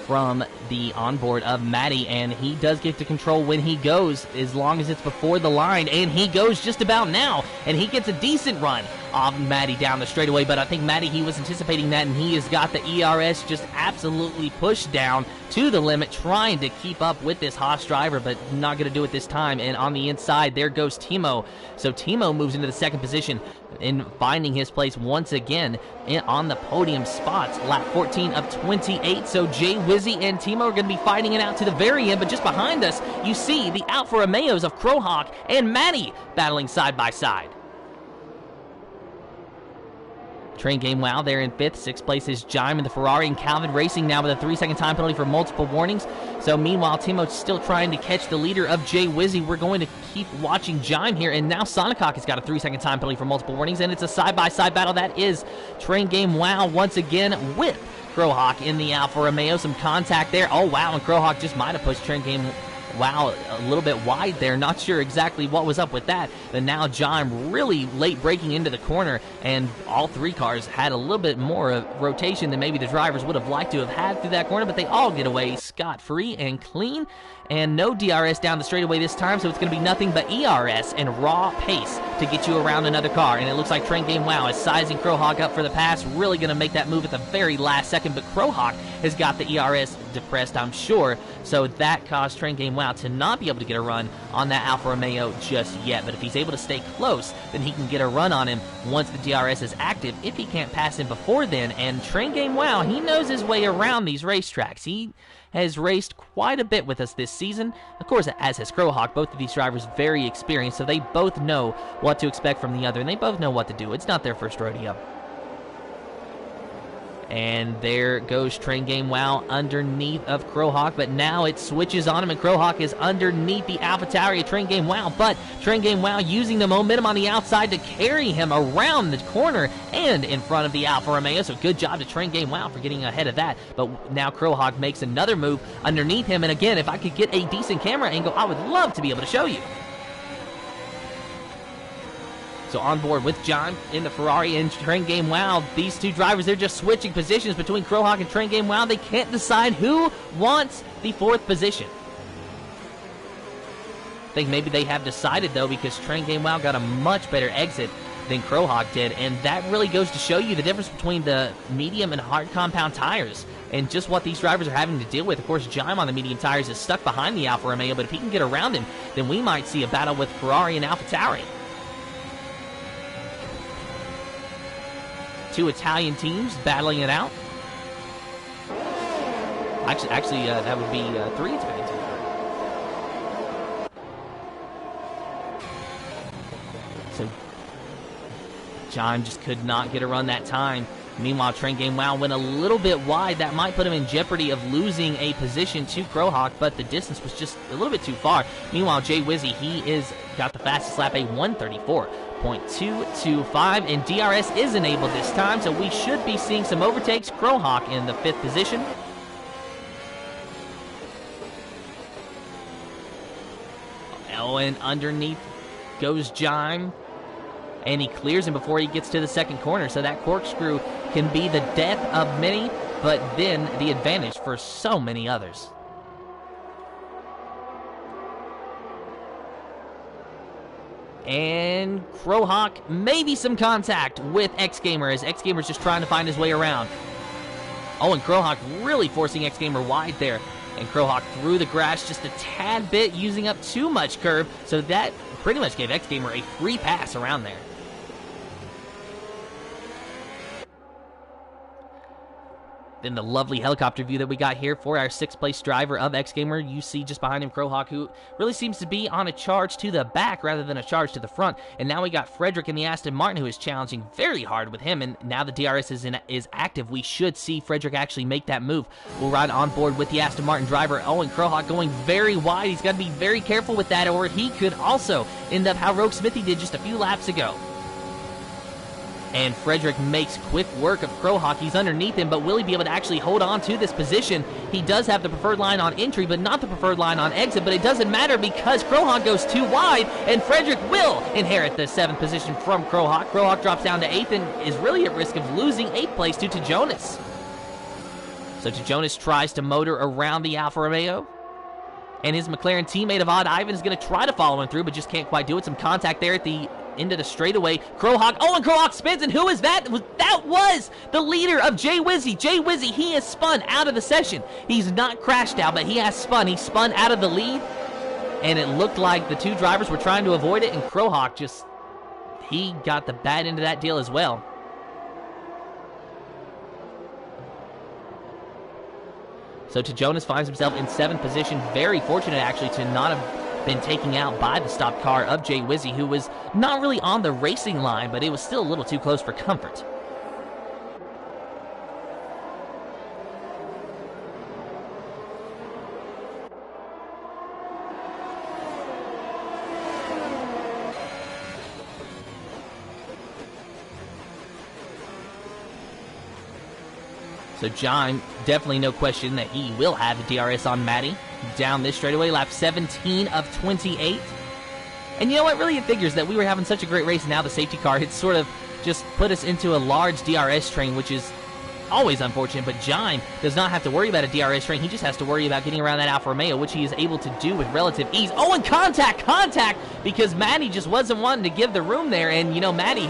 from the onboard of Matty, and he does get to control when he goes, as long as it's before the line, and he goes just about now, and he gets a decent run off Matty down the straightaway. But I think Matty, he was anticipating that, and he has got the ERS just absolutely pushed down to the limit, trying to keep up with this Haas driver, but not going to do it this time. And on the inside, there goes Timo. So Timo moves into the second position in finding his place once again on the podium spots. Lap 14 of 28. So Jay Wizzy and Timo are going to be fighting it out to the very end. But just behind us, you see the Alfa Romeos of Crowhawk and Matty battling side by side. Train Game Wow there in 5th. 6th place is Jime in the Ferrari, and Calvin Racing now with a 3-second time penalty for multiple warnings. So meanwhile, Timo's still trying to catch the leader of Jay Wizzy. We're going to keep watching Jime here, and now Sonicok has got a 3-second time penalty for multiple warnings, and it's a side-by-side battle. That is Train Game Wow once again with Crowhawk in the Alfa Romeo. Some contact there. Oh, wow, and Crowhawk just might have pushed Train Game Wow a little bit wide there. Not sure exactly what was up with that. But now Jime really late breaking into the corner, and all three cars had a little bit more rotation than maybe the drivers would have liked to have had through that corner, but they all get away scot-free and clean. And no DRS down the straightaway this time, so it's going to be nothing but ERS and raw pace to get you around another car. And it looks like Train Game Wow is sizing Crowhawk up for the pass, really going to make that move at the very last second, but Crowhawk has got the ERS depressed, I'm sure, so that caused Train Game Wow to not be able to get a run on that Alfa Romeo just yet. But if he's able to stay close, then he can get a run on him once the DRS is active, if he can't pass him before then. And Train Game Wow, he knows his way around these racetracks. He has raced quite a bit with us this season. Of course, as has Crowhawk. Both of these drivers very experienced, so they both know what to expect from the other, and they both know what to do. It's not their first rodeo. And there goes Train Game Wow underneath of Crowhawk, but now it switches on him, and Crowhawk is underneath the AlphaTauri of Train Game Wow, but Train Game Wow using the momentum on the outside to carry him around the corner and in front of the Alfa Romeo, so good job to Train Game Wow for getting ahead of that. But now Crowhawk makes another move underneath him, and again, if I could get a decent camera angle, I would love to be able to show you. So on board with John in the Ferrari and Train Game Wow. These two drivers, they're just switching positions between Crowhawk and Train Game Wow. They can't decide who wants the 4th position. I think maybe they have decided, though, because Train Game Wow got a much better exit than Crowhawk did, and that really goes to show you the difference between the medium and hard compound tires and just what these drivers are having to deal with. Of course, Jaime on the medium tires is stuck behind the Alfa Romeo, but if he can get around him, then we might see a battle with Ferrari and AlphaTauri. Two Italian teams battling it out. Actually, that would be 3 Italian teams. So John just could not get a run that time. Meanwhile, Train Game Wow went a little bit wide. That might put him in jeopardy of losing a position to Crowhawk, but the distance was just a little bit too far. Meanwhile, Jay Wizzy, he is got the fastest lap, a 1:34.225, and DRS is enabled this time, so we should be seeing some overtakes. Crowhawk in the 5th position. Oh, and underneath goes Jaime. And he clears him before he gets to the 2nd corner. So that corkscrew can be the death of many, but then the advantage for so many others. And Crowhawk, maybe some contact with X-Gamer, as X-Gamer's just trying to find his way around. Oh, and Crowhawk really forcing X-Gamer wide there. And Crowhawk through the grass just a tad bit, using up too much curb. So that pretty much gave X-Gamer a free pass around there. Then the lovely helicopter view that we got here for our 6th place driver of X-Gamer. You see just behind him Crowhawk, who really seems to be on a charge to the back rather than a charge to the front. And now we got Frederick in the Aston Martin, who is challenging very hard with him. And now the DRS is active. We should see Frederick actually make that move. We'll ride on board with the Aston Martin driver. Oh, and Crowhawk going very wide. He's got to be very careful with that, or he could also end up how Rogue Smithy did just a few laps ago. And Frederick makes quick work of Crowhawk. He's underneath him, but will he be able to actually hold on to this position? He does have the preferred line on entry, but not the preferred line on exit, but it doesn't matter because Crowhawk goes too wide, and Frederick will inherit the 7th position from Crowhawk. Crowhawk drops down to 8th and is really at risk of losing 8th place to Jonas. So Jonas tries to motor around the Alfa Romeo, and his McLaren teammate of Odd Ivan is going to try to follow him through, but just can't quite do it. Some contact there at the into the straightaway. Crowhawk, oh, and Crowhawk spins, and who is that? That was the leader of Jay Wizzy. Jay Wizzy, he has spun out of the session. He's not crashed out, but he has spun. He spun out of the lead, and it looked like the two drivers were trying to avoid it, and Crowhawk just, he got the bad end of that deal as well. So Jonas finds himself in 7th position. Very fortunate, actually, to not have been taken out by the stopped car of Jay Wizzy, who was not really on the racing line, but it was still a little too close for comfort. So John, definitely no question that he will have the DRS on Matty down this straightaway, lap 17 of 28. And you know what? Really, it figures that we were having such a great race, and now the safety car had sort of just put us into a large DRS train, which is always unfortunate. But Jaime does not have to worry about a DRS train. He just has to worry about getting around that Alfa Romeo, which he is able to do with relative ease. Oh, and contact, because Matty just wasn't wanting to give the room there. And, you know, Matty,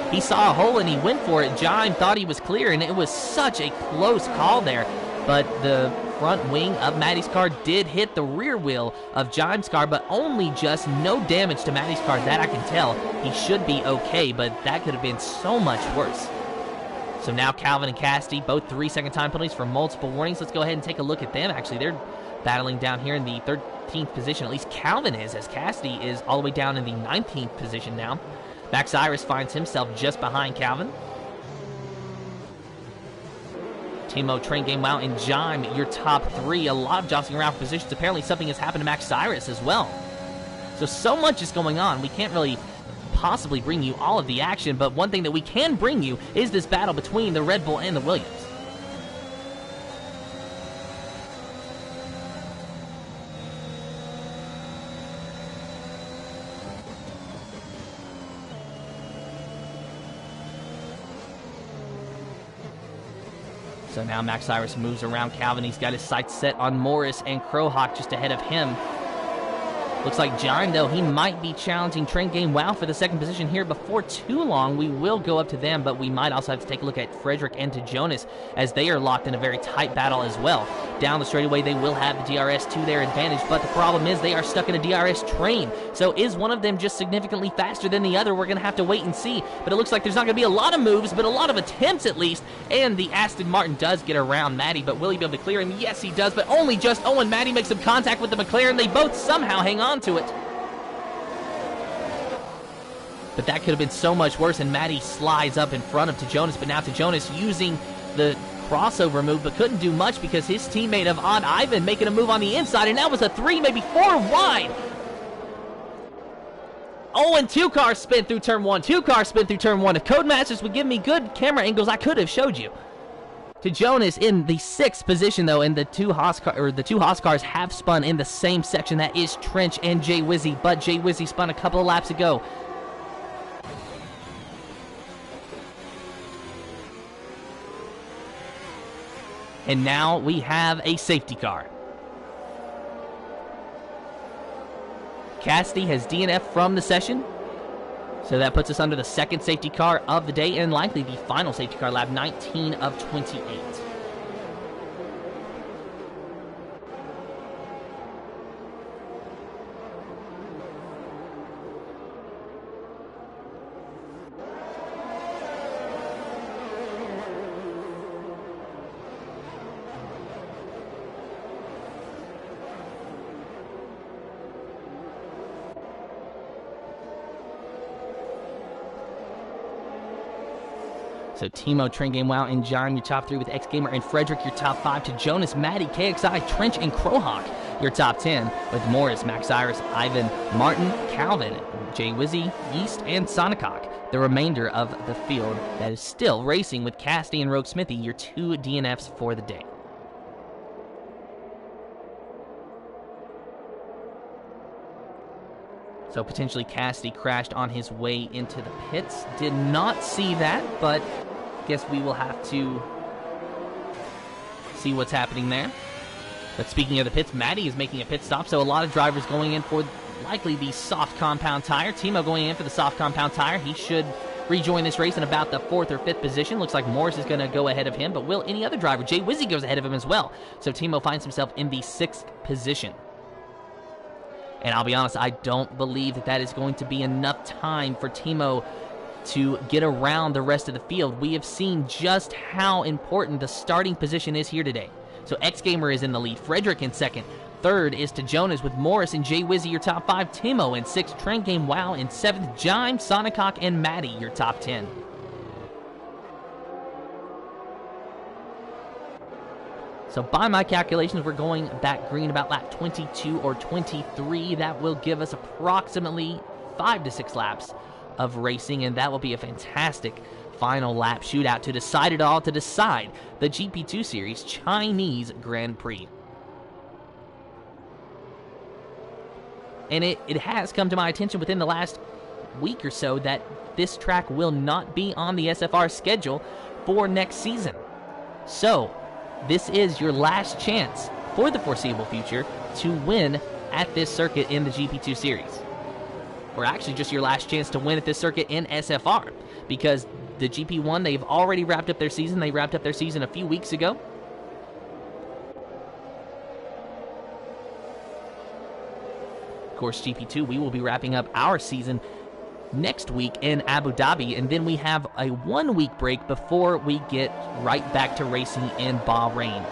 he saw a hole and he went for it. Jaime thought he was clear, and it was such a close call there. But the front wing of Matty's car did hit the rear wheel of Jaime's car, but only just, no damage to Matty's car. That I can tell. He should be okay, but that could have been so much worse. So now Calvin and Cassidy, both 3-second time penalties for multiple warnings. Let's go ahead and take a look at them. Actually, they're battling down here in the 13th position. At least Calvin is, as Cassidy is all the way down in the 19th position now. Max Iris finds himself just behind Calvin. Timo, Train Game Wow, and Jaime, your top 3. A lot of jostling around for positions. Apparently something has happened to Max Cyrus as well. So much is going on. We can't really possibly bring you all of the action, but one thing that we can bring you is this battle between the Red Bull and the Williams. So now Max Cyrus moves around Calvin. He's got his sights set on Morris and Crowhawk just ahead of him. Looks like John, though, he might be challenging Trent Game Wow for the second position here before too long. We will go up to them, but we might also have to take a look at Frederick and to Jonas as they are locked in a very tight battle as well. Down the straightaway, they will have the DRS to their advantage, but the problem is they are stuck in a DRS train. So is one of them just significantly faster than the other? We're going to have to wait and see, but it looks like there's not going to be a lot of moves, but a lot of attempts at least, and the Aston Martin does get around Matty, but will he be able to clear him? Yes, he does, but only just. Oh, and Matty makes some contact with the McLaren. They both somehow hang on to it. But that could have been so much worse, and Matty slides up in front of Jonas, but now Jonas using the crossover move, but couldn't do much because his teammate of Odd Ivan making a move on the inside, and that was a 3, maybe 4 wide. Oh, and 2 cars spin through turn 1. 2 cars spin through turn 1. If Codemasters would give me good camera angles, I could have showed you. To Jonas in the 6th position, though, and the two Haas cars have spun in the same section. That is Trench and Jay Wizzy, but Jay Wizzy spun a couple of laps ago. And now we have a safety car. Cassidy has DNF from the session. So that puts us under the second safety car of the day and likely the final safety car, lap 19 of 28. So Timo, Trent Game Wow, and John, your top 3 with X Gamer, and Frederick, your top 5 to Jonas, Matty, KXI, Trench, and Crowhawk, your top 10 with Morris, Max Cyrus, Ivan, Martin, Calvin, Jay Wizzy, Yeast, and Sonicok. The remainder of the field that is still racing with Cassidy and Rogue Smithy, your 2 DNFs for the day. So potentially Cassidy crashed on his way into the pits. Did not see that, but guess we will have to see what's happening there. But speaking of the pits, Matty is making a pit stop, so a lot of drivers going in for likely the soft compound tire. Timo going in for the soft compound tire. He should rejoin this race in about the 4th or 5th position. Looks like Morris is going to go ahead of him, but will any other driver? Jay Wizzy goes ahead of him as well. So Timo finds himself in the 6th position. And I'll be honest, I don't believe that is going to be enough time for Timo to get around the rest of the field. We have seen just how important the starting position is here today. So X Gamer is in the lead, Frederick in 2nd. 3rd is to Jonas with Morris and Jay Wizzy, your top 5. Timo in 6th, Trent Game Wow in 7th, Jime, Sonicok, and Matty, your top 10. So by my calculations, we're going back green about lap 22 or 23. That will give us approximately 5 to 6 laps of racing, and that will be a fantastic final lap shootout to decide it all, to decide the GP2 Series Chinese Grand Prix. And it has come to my attention within the last week or so that this track will not be on the SFR schedule for next season. So this is your last chance for the foreseeable future to win at this circuit in the GP2 Series. Or actually just your last chance to win at this circuit in SFR, because the GP1, they've already wrapped up their season. They wrapped up their season a few weeks ago. Of course, GP2, we will be wrapping up our season next week in Abu Dhabi, and then we have a 1-week break before we get right back to racing in Bahrain.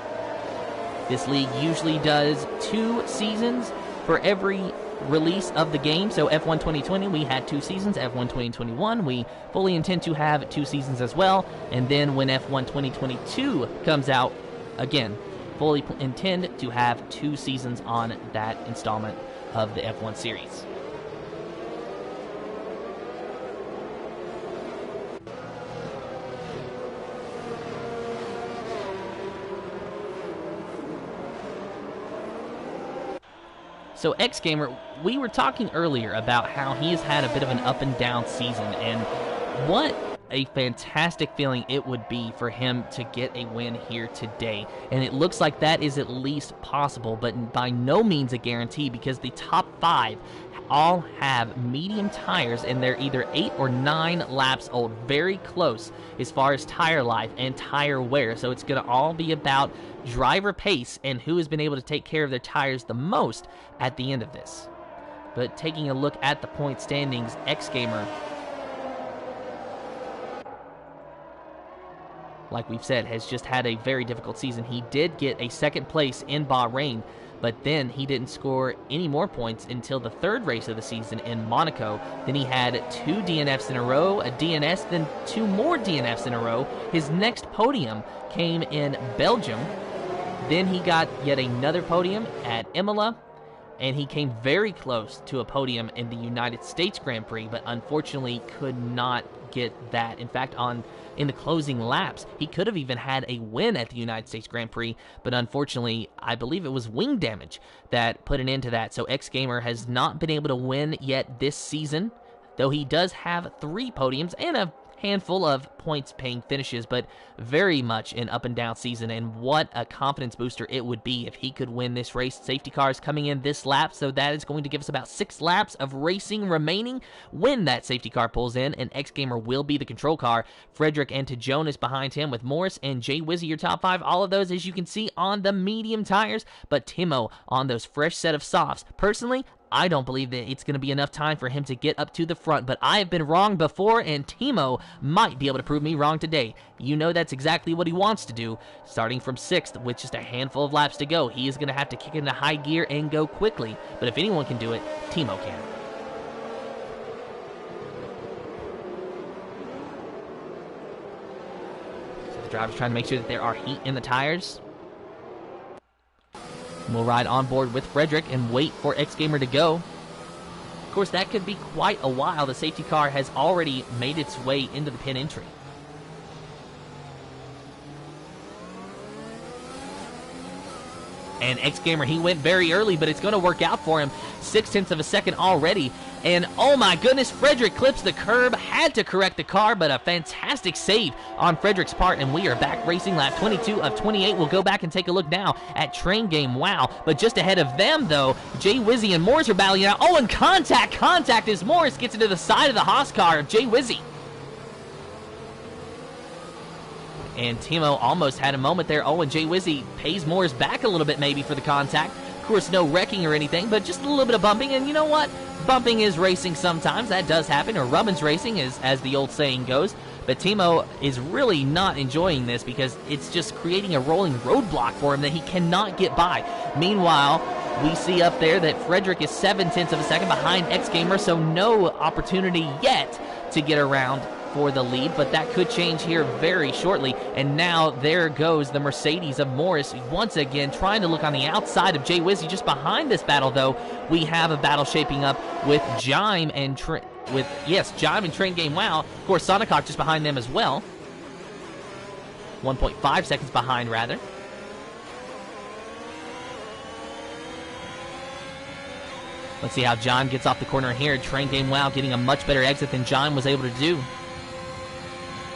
This league usually does 2 seasons for every release of the game. So F1 2020, we had 2 seasons. F1 2021, we fully intend to have 2 seasons as well. And then when F1 2022 comes out, again, fully intend to have 2 seasons on that installment of the F1 series. So X Gamer, we were talking earlier about how he has had a bit of an up and down season, and what a fantastic feeling it would be for him to get a win here today. And it looks like that is at least possible, but by no means a guarantee, because the top 5 all have medium tires and they're either 8 or 9 laps old. Very close as far as tire life and tire wear. So it's going to all be about driver pace and who has been able to take care of their tires the most at the end of this. But taking a look at the point standings, X-Gamer, like we've said, has just had a very difficult season. He did get a second place in Bahrain, but then he didn't score any more points until the 3rd race of the season in Monaco. Then he had 2 DNFs in a row, a DNS, then 2 more DNFs in a row. His next podium came in Belgium. Then he got yet another podium at Imola, and he came very close to a podium in the United States Grand Prix, but unfortunately could not get that. In fact, in the closing laps, he could have even had a win at the United States Grand Prix, but unfortunately, I believe it was wing damage that put an end to that. So X-Gamer has not been able to win yet this season, though he does have 3 podiums and a handful of points-paying finishes, but very much an up-and-down season, and what a confidence booster it would be if he could win this race. Safety cars coming in this lap, so that is going to give us about 6 laps of racing remaining when that safety car pulls in, and X-Gamer will be the control car. Frederick and Jonas behind him, with Morris and Jay Wizzy your top 5. All of those, as you can see, on the medium tires, but Timo on those fresh set of softs. Personally, I don't believe that it's going to be enough time for him to get up to the front, but I have been wrong before, and Timo might be able to prove me wrong today. You know that's exactly what he wants to do. Starting from 6th with just a handful of laps to go, he is going to have to kick into high gear and go quickly, but if anyone can do it, Timo can. So the driver's trying to make sure that there are heat in the tires. We'll ride on board with Frederick and wait for X-Gamer to go. Of course, that could be quite a while. The safety car has already made its way into the pit entry. And X-Gamer, he went very early, but it's going to work out for him. 0.6 of a second already. And oh my goodness, Frederick clips the curb, had to correct the car, but a fantastic save on Frederick's part, and we are back racing lap 22 of 28. We'll go back and take a look now at Train Game Wow, but just ahead of them, though, Jay Wizzy and Morris are battling out. Oh, and contact as Morris gets into the side of the Haas car of Jay Wizzy. And Timo almost had a moment there. Oh, and Jay Wizzy pays Morris back a little bit maybe for the contact. Of course, no wrecking or anything, but just a little bit of bumping, and you know what? Bumping is racing sometimes. That does happen, or rubbin's racing, as the old saying goes. But Timo is really not enjoying this because it's just creating a rolling roadblock for him that he cannot get by. Meanwhile, we see up there that Frederick is 0.7 of a second behind X-Gamer, so no opportunity yet to get around for the lead, but that could change here very shortly. And now there goes the Mercedes of Morris once again trying to look on the outside of Jay Wizzy. Just behind this battle, though, we have a battle shaping up with Jime and Jime and Train Game Wow. Of course, Sonicok just behind them as well. 1.5 seconds behind, rather. Let's see how Jime gets off the corner here. Train Game Wow getting a much better exit than Jime was able to do.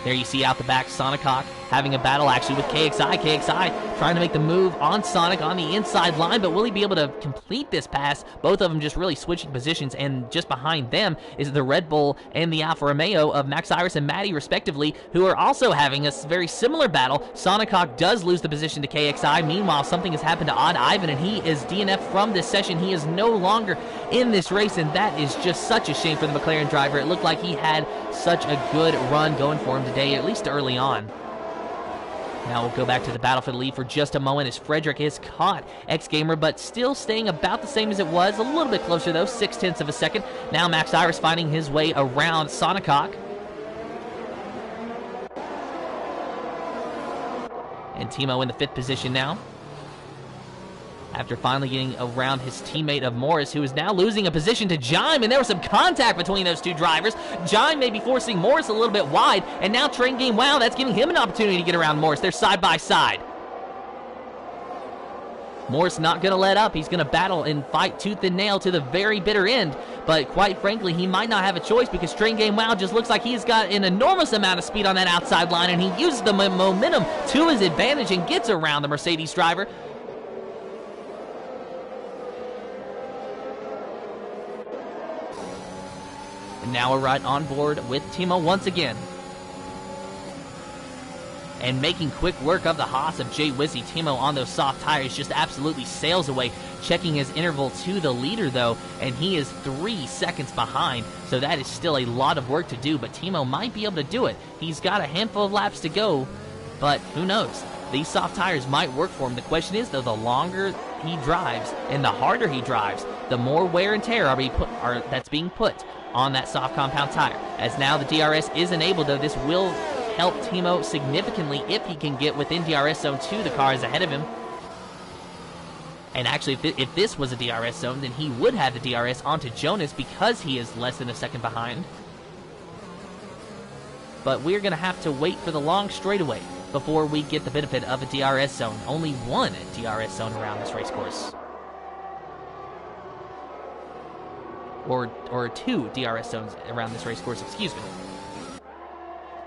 There you see out the back, Sonicok having a battle actually with KXI. KXI trying to make the move on Sonic on the inside line, but will he be able to complete this pass? Both of them just really switching positions, and just behind them is the Red Bull and the Alfa Romeo of Max Iris and Maddie, respectively, who are also having a very similar battle. Sonicok does lose the position to KXI. Meanwhile, something has happened to Odd Ivan, and he is DNF from this session. He is no longer in this race, and that is just such a shame for the McLaren driver. It looked like he had such a good run going for him today, at least early on. Now we'll go back to the battle for the lead for just a moment as Frederick is caught X-Gamer, but still staying about the same as it was. A little bit closer, though, 0.6 of a second. Now Max Iris finding his way around Sonicok. And Timo in the 5th position now, after finally getting around his teammate of Morris, who is now losing a position to Jime, and there was some contact between those two drivers. Jime may be forcing Morris a little bit wide, and now Train Game Wow, that's giving him an opportunity to get around Morris. They're side by side. Morris not going to let up. He's going to battle and fight tooth and nail to the very bitter end. But quite frankly, he might not have a choice because Train Game Wow just looks like he's got an enormous amount of speed on that outside line, and he uses the momentum to his advantage and gets around the Mercedes driver. And now we're right on board with Timo once again. And making quick work of the Haas of Jay Wizzy. Timo on those soft tires just absolutely sails away, checking his interval to the leader though, and he is 3 seconds behind, so that is still a lot of work to do, but Timo might be able to do it. He's got a handful of laps to go, but who knows? These soft tires might work for him. The question is though, the longer he drives and the harder he drives, the more wear and tear that's being put on that soft compound tire. As now the DRS is enabled though, this will help Timo significantly if he can get within DRS zone 2. The car is ahead of him. And actually, if this was a DRS zone, then he would have the DRS onto Jonas because he is less than a second behind. But we're going to have to wait for the long straightaway before we get the benefit of a DRS zone. Only one DRS zone around this race course. Or 2 DRS zones around this race course, excuse me.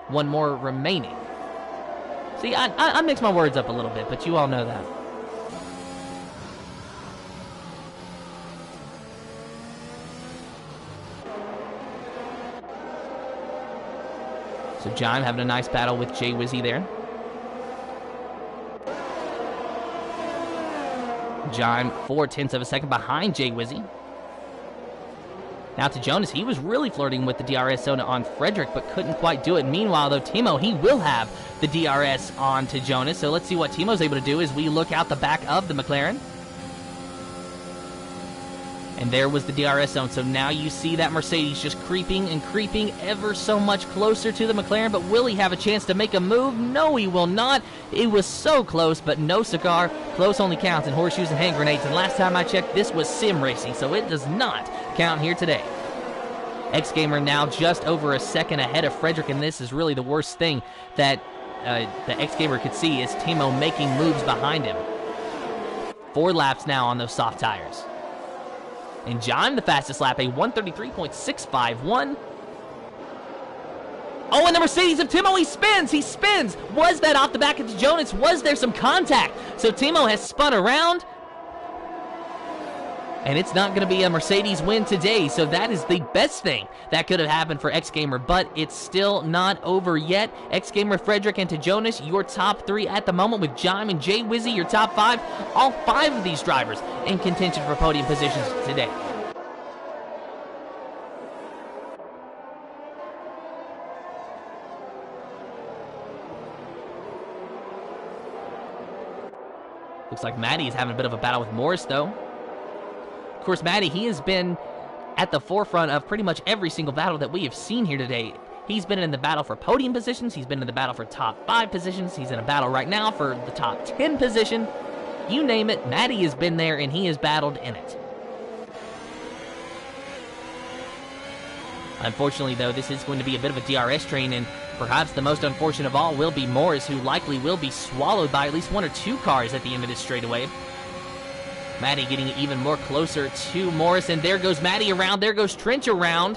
One more remaining. See, I mix my words up a little bit, but you all know that. So John having a nice battle with Jay Wizzy there. John 0.4 of a second behind Jay Wizzy. Now to Jonas, he was really flirting with the DRS zone on Frederick, but couldn't quite do it. Meanwhile, though, Timo, he will have the DRS on to Jonas. So let's see what Timo's able to do as we look out the back of the McLaren. And there was the DRS zone. So now you see that Mercedes just creeping and creeping ever so much closer to the McLaren. But will he have a chance to make a move? No, he will not. It was so close, but no cigar. Close only counts in horseshoes and hand grenades. And last time I checked, this was sim racing, so it does not count here today. X-Gamer now just over a second ahead of Frederick, and this is really the worst thing that the X-Gamer could see is Timo making moves behind him. 4 laps now on those soft tires. And John, the fastest lap, a 133.651. Oh, and the Mercedes of Timo, he spins! Was that off the back of Jonas? Was there some contact? So Timo has spun around. And it's not going to be a Mercedes win today, so that is the best thing that could have happened for X-Gamer, but it's still not over yet. X-Gamer, Frederick, and to Jonas, your top 3 at the moment, with John and Jay Wizzy, your top 5. All 5 of these drivers in contention for podium positions today. Looks like Maddie is having a bit of a battle with Morris, though. Of course, Maddie, he has been at the forefront of pretty much every single battle that we have seen here today. He's been in the battle for podium positions. He's been in the battle for top 5 positions. He's in a battle right now for the top 10 position. You name it, Maddie has been there, and he has battled in it. Unfortunately, though, this is going to be a bit of a DRS train, and perhaps the most unfortunate of all will be Morris, who likely will be swallowed by at least 1 or 2 cars at the end of this straightaway. Maddie getting even more closer to Morris, and there goes Maddie around, there goes Trench around.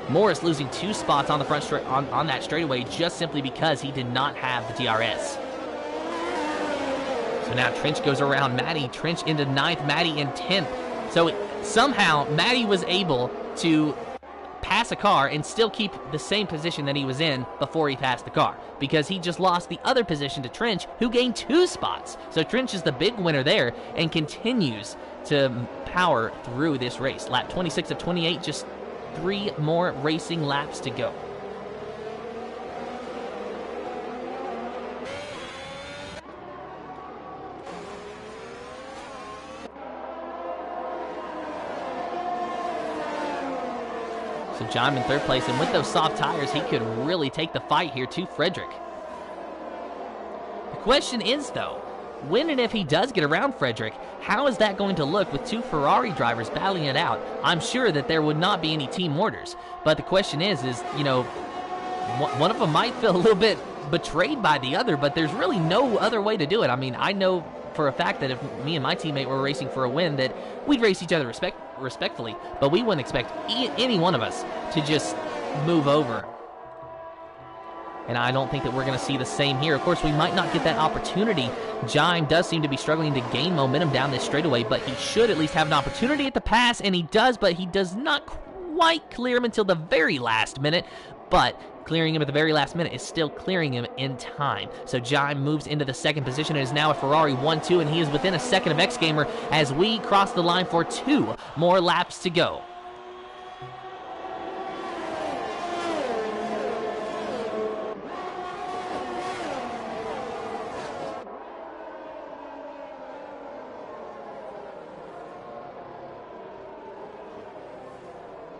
Morris losing 2 spots on the front on that straightaway just simply because he did not have the DRS. So now Trench goes around Maddie, Trench into 9th, Maddie in 10th. So somehow Maddie was able to pass a car and still keep the same position that he was in before he passed the car, because he just lost the other position to Trench, who gained 2 spots. So Trench is the big winner there and continues to power through this race. Lap 26 of 28, just 3 more racing laps to go. So John in 3rd place, and with those soft tires, he could really take the fight here to Frederick. The question is, though, when and if he does get around Frederick, how is that going to look with 2 Ferrari drivers battling it out? I'm sure that there would not be any team orders, but the question is, you know, one of them might feel a little bit betrayed by the other, but there's really no other way to do it. I mean, I know for a fact that if me and my teammate were racing for a win, that we'd race each other respectfully, but we wouldn't expect any one of us to just move over. And I don't think that we're going to see the same here. Of course, we might not get that opportunity. Jime does seem to be struggling to gain momentum down this straightaway, but he should at least have an opportunity at the pass, and he does, but he does not quite clear him until the very last minute. But clearing him at the very last minute is still clearing him in time. So Jime moves into the second position and is now a Ferrari 1-2, and he is within a second of X Gamer as we cross the line for 2 more laps to go.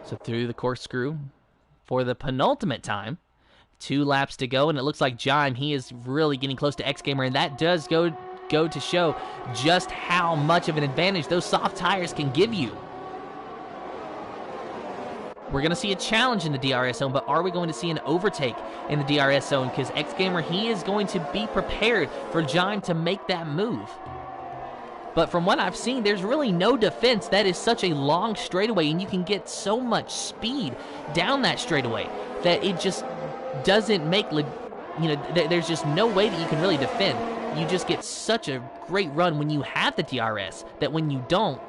So through the corkscrew for the penultimate time. 2 laps to go, and it looks like Jime, he is really getting close to X Gamer, and that does go to show just how much of an advantage those soft tires can give you. We're going to see a challenge in the DRS zone, but are we going to see an overtake in the DRS zone? Because X Gamer, he is going to be prepared for Jime to make that move. But from what I've seen, there's really no defense. That is such a long straightaway, and you can get so much speed down that straightaway that it just doesn't make, there's just no way that you can really defend. You just get such a great run when you have the DRS that when you don't,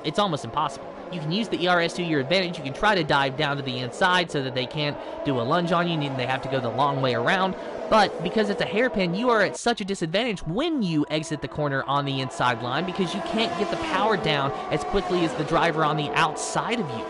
it's almost impossible. You can use the ERS to your advantage. You can try to dive down to the inside so that they can't do a lunge on you and they have to go the long way around. But because it's a hairpin, you are at such a disadvantage when you exit the corner on the inside line because you can't get the power down as quickly as the driver on the outside of you.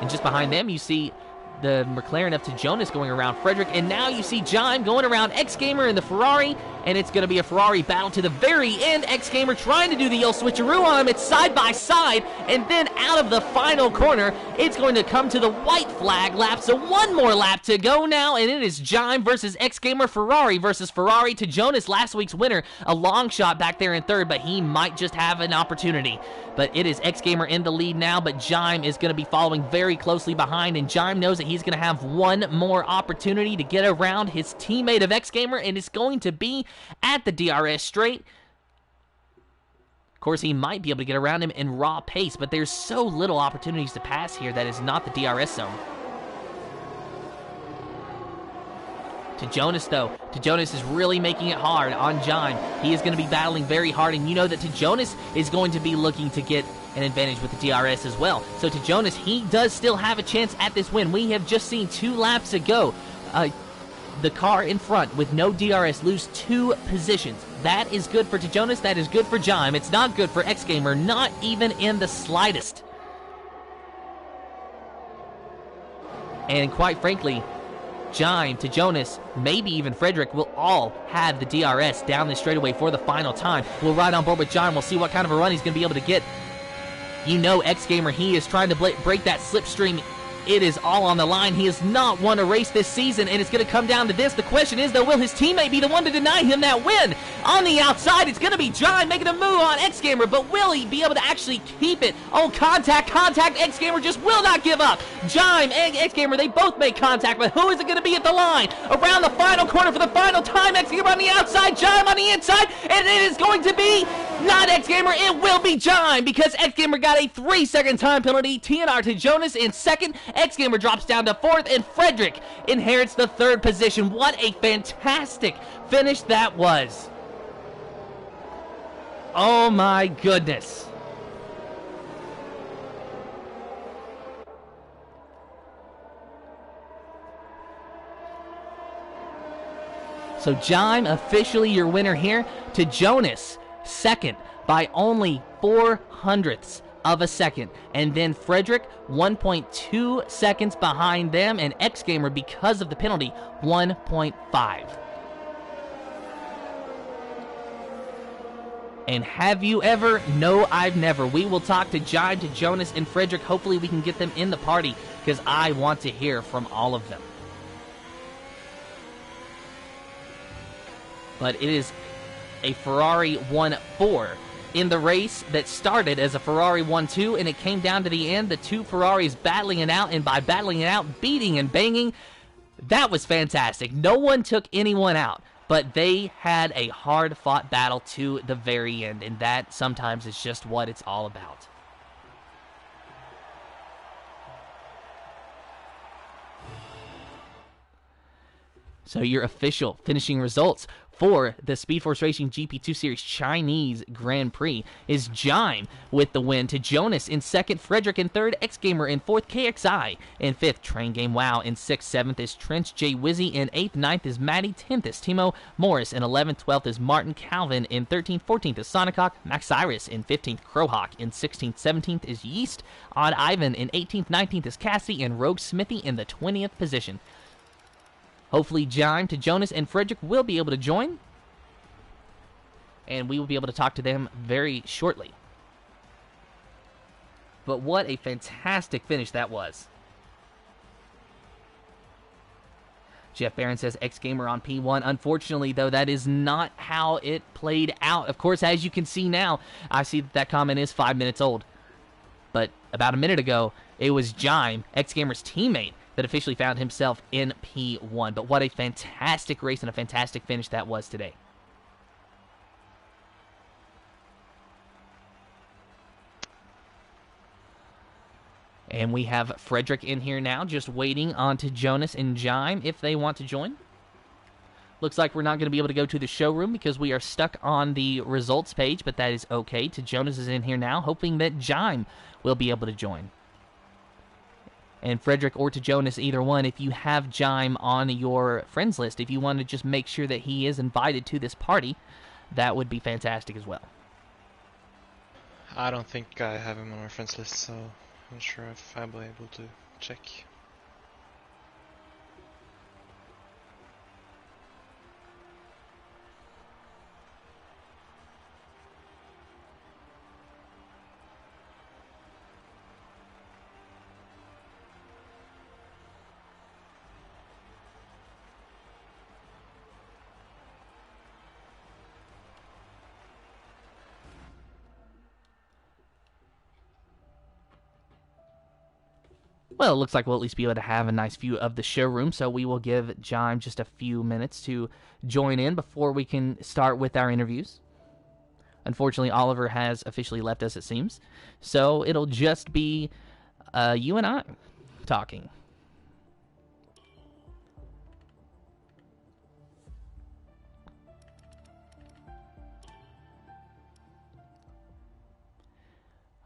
And just behind them, you see the McLaren up to Jonas going around Frederick, and now you see Jime going around X Gamer in the Ferrari, and it's going to be a Ferrari battle to the very end. X Gamer trying to do the old switcheroo on him. It's side by side, and then out of the final corner, it's going to come to the white flag lap. So one more lap to go now, and it is Jime versus X Gamer. Ferrari versus Ferrari. To Jonas, last week's winner, a long shot back there in third, but he might just have an opportunity. But it is X Gamer in the lead now, but Jime is going to be following very closely behind, and Jime knows that he's going to have one more opportunity to get around his teammate of X Gamer, and it's going to be at the DRS straight. Of course, he might be able to get around him in raw pace, but there's so little opportunities to pass here that is not the DRS zone. To Jonas, though. To Jonas is really making it hard on Jime. He is going to be battling very hard, and you know that To Jonas is going to be looking to get an advantage with the DRS as well. So To Jonas, he does still have a chance at this win. We have just seen 2 laps ago. The car in front with no DRS lose 2 positions. That is good for To Jonas. That is good for Jime. It's not good for X Gamer, not even in the slightest. And quite frankly, Jime, To Jonas, maybe even Frederick will all have the DRS down the straightaway for the final time. We'll ride on board with Jime. We'll see what kind of a run he's going to be able to get. You know X Gamer, he is trying to break that slipstream. It is all on the line. He has not won a race this season, and it's going to come down to this. The question is, though, will his teammate be the one to deny him that win? On the outside, it's going to be Jime making a move on X Gamer, but will he be able to actually keep it? Oh, contact. X Gamer just will not give up. Jime and X Gamer, they both make contact, but who is it going to be at the line? Around the final corner for the final time. X Gamer on the outside, Jime on the inside, and it is going to be not X Gamer. It will be Jime because X Gamer got a 3-second time penalty. TNR To Jonas in second. X Gamer drops down to 4th, and Frederick inherits the 3rd position. What a fantastic finish that was. Oh my goodness. So Jime officially your winner here. To Jonas, second by only 0.04 of a second. And then Frederick, 1.2 seconds behind them, and X Gamer, because of the penalty, 1.5. And have you ever? No, I've never. We will talk to Jime, To Jonas, and Frederick. Hopefully we can get them in the party because I want to hear from all of them. But it is a Ferrari 1-4 in the race that started as a Ferrari 1-2, and it came down to the end, the 2 Ferraris battling it out, and by battling it out, beating and banging. That was fantastic. No one took anyone out. But they had a hard-fought battle to the very end, and that sometimes is just what it's all about. So your official finishing results for the Speed Force Racing GP2 Series Chinese Grand Prix is Jime with the win, to Jonas in second, Frederick in third, X-Gamer in fourth, KXI in fifth, Train Game Wow in sixth, seventh is Trench J Wizzy in eighth, ninth is Maddie, 10th is Timo Morris in 11th, 12th is Martin Calvin in 13th, 14th is Sonicock, Max Iris in 15th, Crowhawk in 16th, 17th is Yeast, Odd Ivan in 18th, 19th is Cassie, and Rogue Smithy in the 20th position. Hopefully Jime, to Jonas, and Frederick will be able to join, and we will be able to talk to them very shortly. But what a fantastic finish that was. Jeff Barron says X-Gamer on P1. Unfortunately, though, that is not how it played out. Of course, as you can see now, I see that comment is 5 minutes old. But about a minute ago, it was Jime, X-Gamer's teammate, that officially found himself in P1. But what a fantastic race and a fantastic finish that was today. And we have Frederick in here now, just waiting on to Jonas and Jime if they want to join. Looks like we're not going to be able to go to the showroom because we are stuck on the results page, but that is okay. To Jonas is in here now, hoping that Jime will be able to join. And Frederick or to Jonas, either one, if you have Jime on your friends list, if you want to just make sure that he is invited to this party, that would be fantastic as well. I don't think I have him on my friends list, so I'm not sure if I'll be able to check. Well, it looks like we'll at least be able to have a nice view of the showroom, so we will give Jime just a few minutes to join in before we can start with our interviews. Unfortunately, Oliver has officially left us, it seems, so it'll just be you and I talking.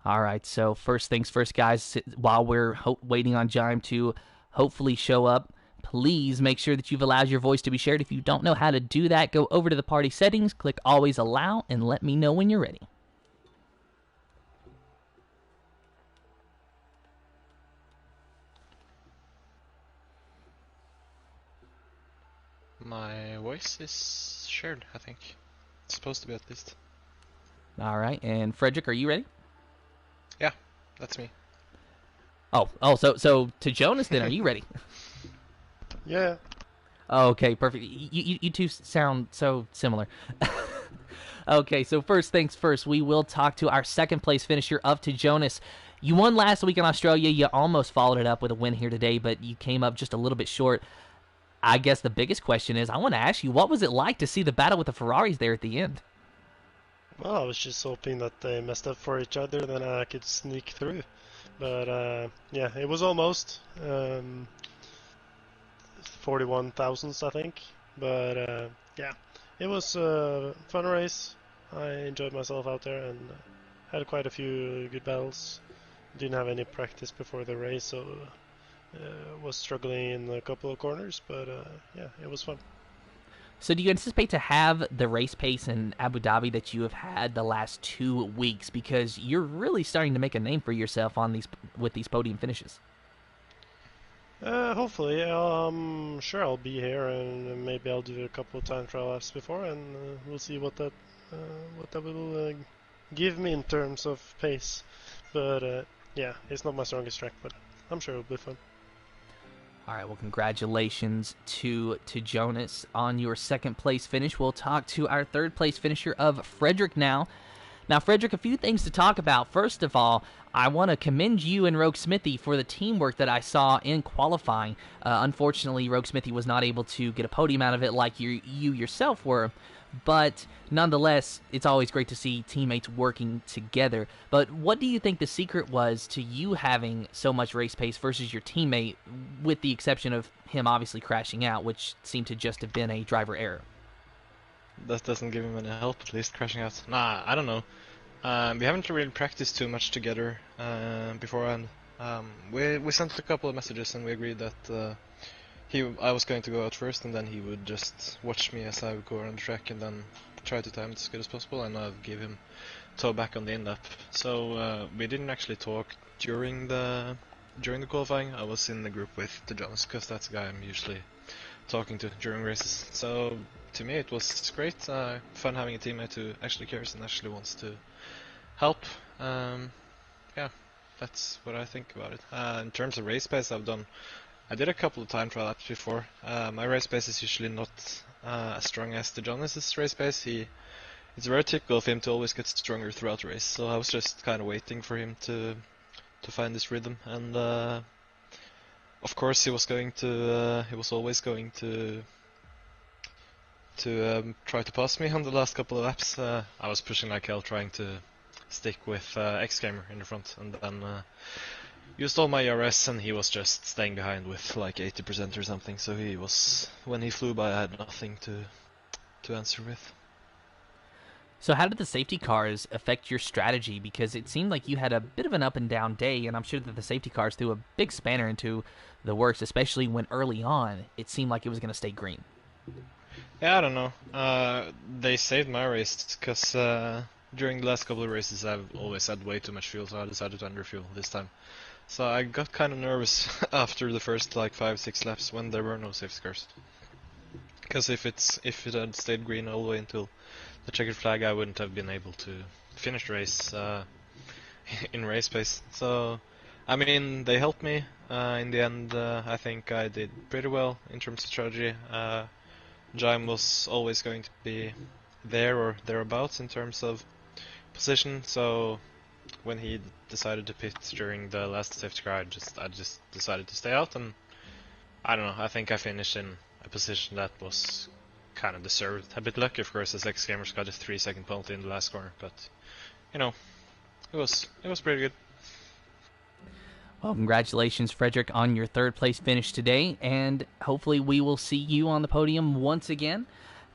All right, so first things first, guys, while we're waiting on Jime to hopefully show up, please make sure that you've allowed your voice to be shared. If you don't know how to do that, go over to the party settings, click Always Allow, and let me know when you're ready. My voice is shared, I think. It's supposed to be at least. All right, and Frederick, are you ready? Yeah, that's me. So to Jonas then, are you ready? Yeah. Okay, perfect. You two sound so similar. Okay, so first things first, we will talk to our second place finisher of To Jonas. You won last week in Australia. You almost followed it up with a win here today, but you came up just a little bit short. I guess the biggest question is, I want to ask you, what was it like to see the battle with the Ferraris there at the end? Well, I was just hoping that they messed up for each other, then I could sneak through. But yeah, it was almost 41 thousandths, I think. But yeah, it was a fun race. I enjoyed myself out there and had quite a few good battles. Didn't have any practice before the race, so was struggling in a couple of corners. But yeah, it was fun. So do you anticipate to have the race pace in Abu Dhabi that you have had the last 2 weeks? Because you're really starting to make a name for yourself on with these podium finishes. Hopefully, I'm sure I'll be here, and maybe I'll do a couple of time trial laps before, and we'll see what that will give me in terms of pace. But yeah, it's not my strongest track, but I'm sure it'll be fun. All right, well, congratulations to Jonas on your second place finish. We'll talk to our third place finisher of Frederick now. Now, Frederick, a few things to talk about. First of all, I want to commend you and Rogue Smithy for the teamwork that I saw in qualifying. Unfortunately, Rogue Smithy was not able to get a podium out of it like you yourself were, but nonetheless, it's always great to see teammates working together. But what do you think the secret was to you having so much race pace versus your teammate, with the exception of him obviously crashing out, which seemed to just have been a driver error? That doesn't give him any help, at least crashing out. Nah, I don't know. We haven't really practiced too much together beforehand. We sent a couple of messages and we agreed that I was going to go out first and then he would just watch me as I would go around the track and then try to time it as good as possible, and I'd give him toe back on the in lap. So we didn't actually talk during the qualifying. I was in the group with Jonas because that's the guy I'm usually talking to during races. So to me it was great, fun having a teammate who actually cares and actually wants to help. Yeah, that's what I think about it. In terms of race pace, I did a couple of time trial laps before. My race pace is usually not as strong as the Jonas's race pace. It's very typical of him to always get stronger throughout the race, so I was just kind of waiting for him to find this rhythm, and of course he was always going to try to pass me on the last couple of laps. I was pushing like hell, trying to stick with X-Gamer in the front, and then used all my ERS, and he was just staying behind with like 80% or something. So when he flew by, I had nothing to answer with. So how did the safety cars affect your strategy? Because it seemed like you had a bit of an up and down day, and I'm sure that the safety cars threw a big spanner into the works, especially when early on it seemed like it was going to stay green. Yeah, I don't know. They saved my race because during the last couple of races I've always had way too much fuel, so I decided to underfuel this time. So I got kind of nervous after the first like 5-6 laps when there were no safety cars. Because if it had stayed green all the way until the checkered flag, I wouldn't have been able to finish the race in race pace. So, I mean, they helped me. In the end, I think I did pretty well in terms of strategy. Jaime was always going to be there or thereabouts in terms of position, so when he decided to pit during the last safety car, I just decided to stay out, and I don't know, I think I finished in a position that was kind of deserved. A bit lucky, of course, as X-Gamers got a 3-second penalty in the last corner, but you know, it was pretty good. Well, congratulations, Frederick, on your third place finish today, and hopefully we will see you on the podium once again.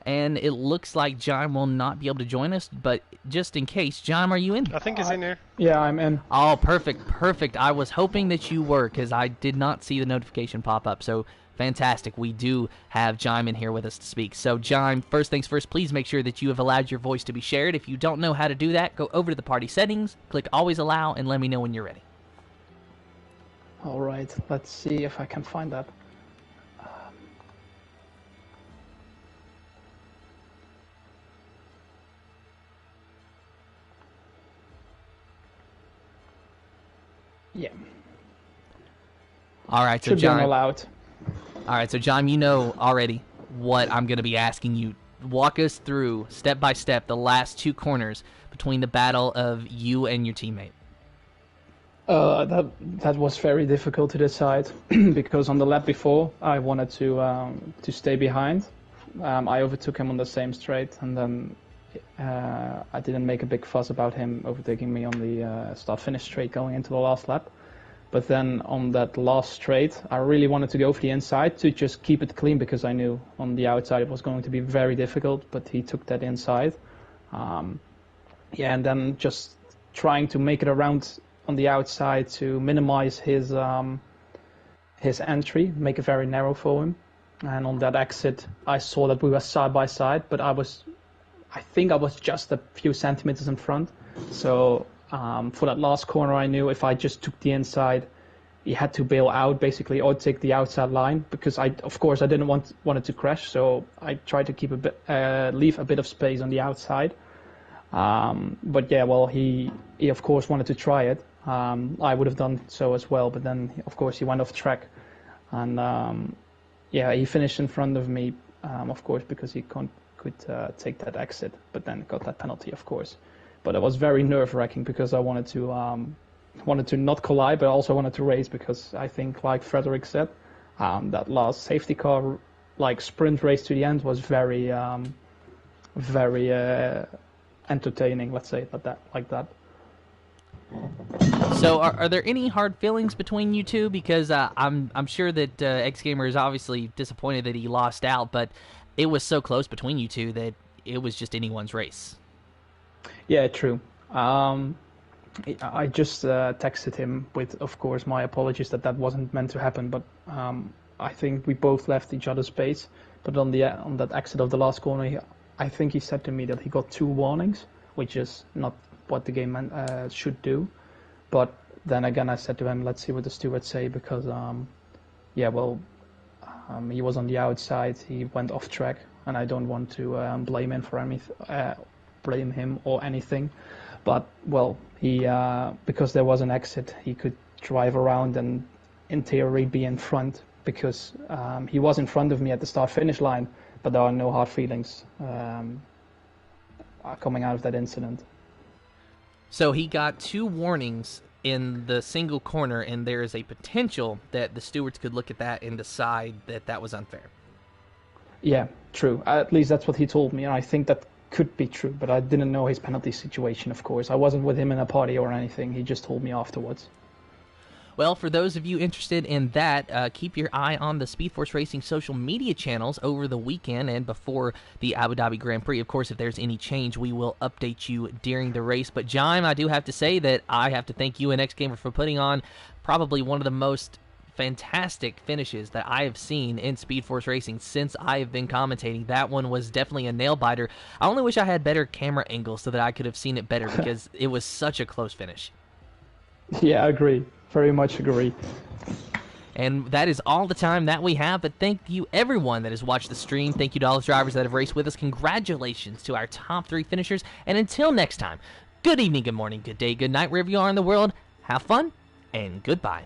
And it looks like Jaime will not be able to join us, but just in case, Jaime, are you in? I think he's in here. Yeah, I'm in. Oh, perfect. I was hoping that you were, because I did not see the notification pop up. So fantastic. We do have Jaime in here with us to speak. So Jaime, first things first, please make sure that you have allowed your voice to be shared. If you don't know how to do that, go over to the party settings, click always allow, and let me know when you're ready. All right, let's see if I can find that. Yeah. All right, so Should be Jaime. allowed. All right, so Jaime, you know already what I'm going to be asking you. Walk us through step by step the last two corners between the battle of you and your teammate. That was very difficult to decide because on the lap before I wanted to stay behind. I overtook him on the same straight, and then I didn't make a big fuss about him overtaking me on the start-finish straight going into the last lap. But then on that last straight, I really wanted to go for the inside to just keep it clean because I knew on the outside it was going to be very difficult. But he took that inside, and then just trying to make it around on the outside to minimize his entry, make it very narrow for him. And on that exit, I saw that we were side by side, but I think I was just a few centimeters in front. So for that last corner, I knew if I just took the inside, he had to bail out basically, or take the outside line, because of course I didn't want it to crash. So I tried to keep leave a bit of space on the outside. But yeah, well, he of course wanted to try it. I would have done so as well, but then of course he went off track, and he finished in front of me, of course, because he could take that exit, but then got that penalty, of course. But it was very nerve-wracking because I wanted to not collide, but I also wanted to race because I think, like Frederick said, that last safety car, like sprint race to the end, was very entertaining. Let's say that like that. So, are there any hard feelings between you two? Because I'm sure that X Gamer is obviously disappointed that he lost out, but it was so close between you two that it was just anyone's race. Yeah, true. I just texted him with, of course, my apologies that wasn't meant to happen. But I think we both left each other's space. But on that exit of the last corner, I think he said to me that he got 2 warnings, which is not what the game should do. But then again, I said to him, let's see what the stewards say, because he was on the outside, he went off track, and I don't want to blame him or anything. But he because there was an exit, he could drive around and in theory be in front, because he was in front of me at the start-finish line, but there are no hard feelings coming out of that incident. So he got 2 warnings in the single corner, and there is a potential that the stewards could look at that and decide that was unfair. Yeah, true. At least that's what he told me, and I think that could be true, but I didn't know his penalty situation, of course. I wasn't with him in a party or anything. He just told me afterwards. Well, for those of you interested in that, keep your eye on the Speed Force Racing social media channels over the weekend and before the Abu Dhabi Grand Prix. Of course, if there's any change, we will update you during the race. But, Jime, I do have to say that I have to thank you and X Gamer for putting on probably one of the most fantastic finishes that I have seen in Speed Force Racing since I have been commentating. That one was definitely a nail-biter. I only wish I had better camera angles so that I could have seen it better, because it was such a close finish. Yeah, I agree. Very much agree. And that is all the time that we have, but thank you everyone that has watched the stream. Thank you to all the drivers that have raced with us. Congratulations to our top 3 finishers. And until next time, good evening, good morning, good day, good night, wherever you are in the world. Have fun, and goodbye.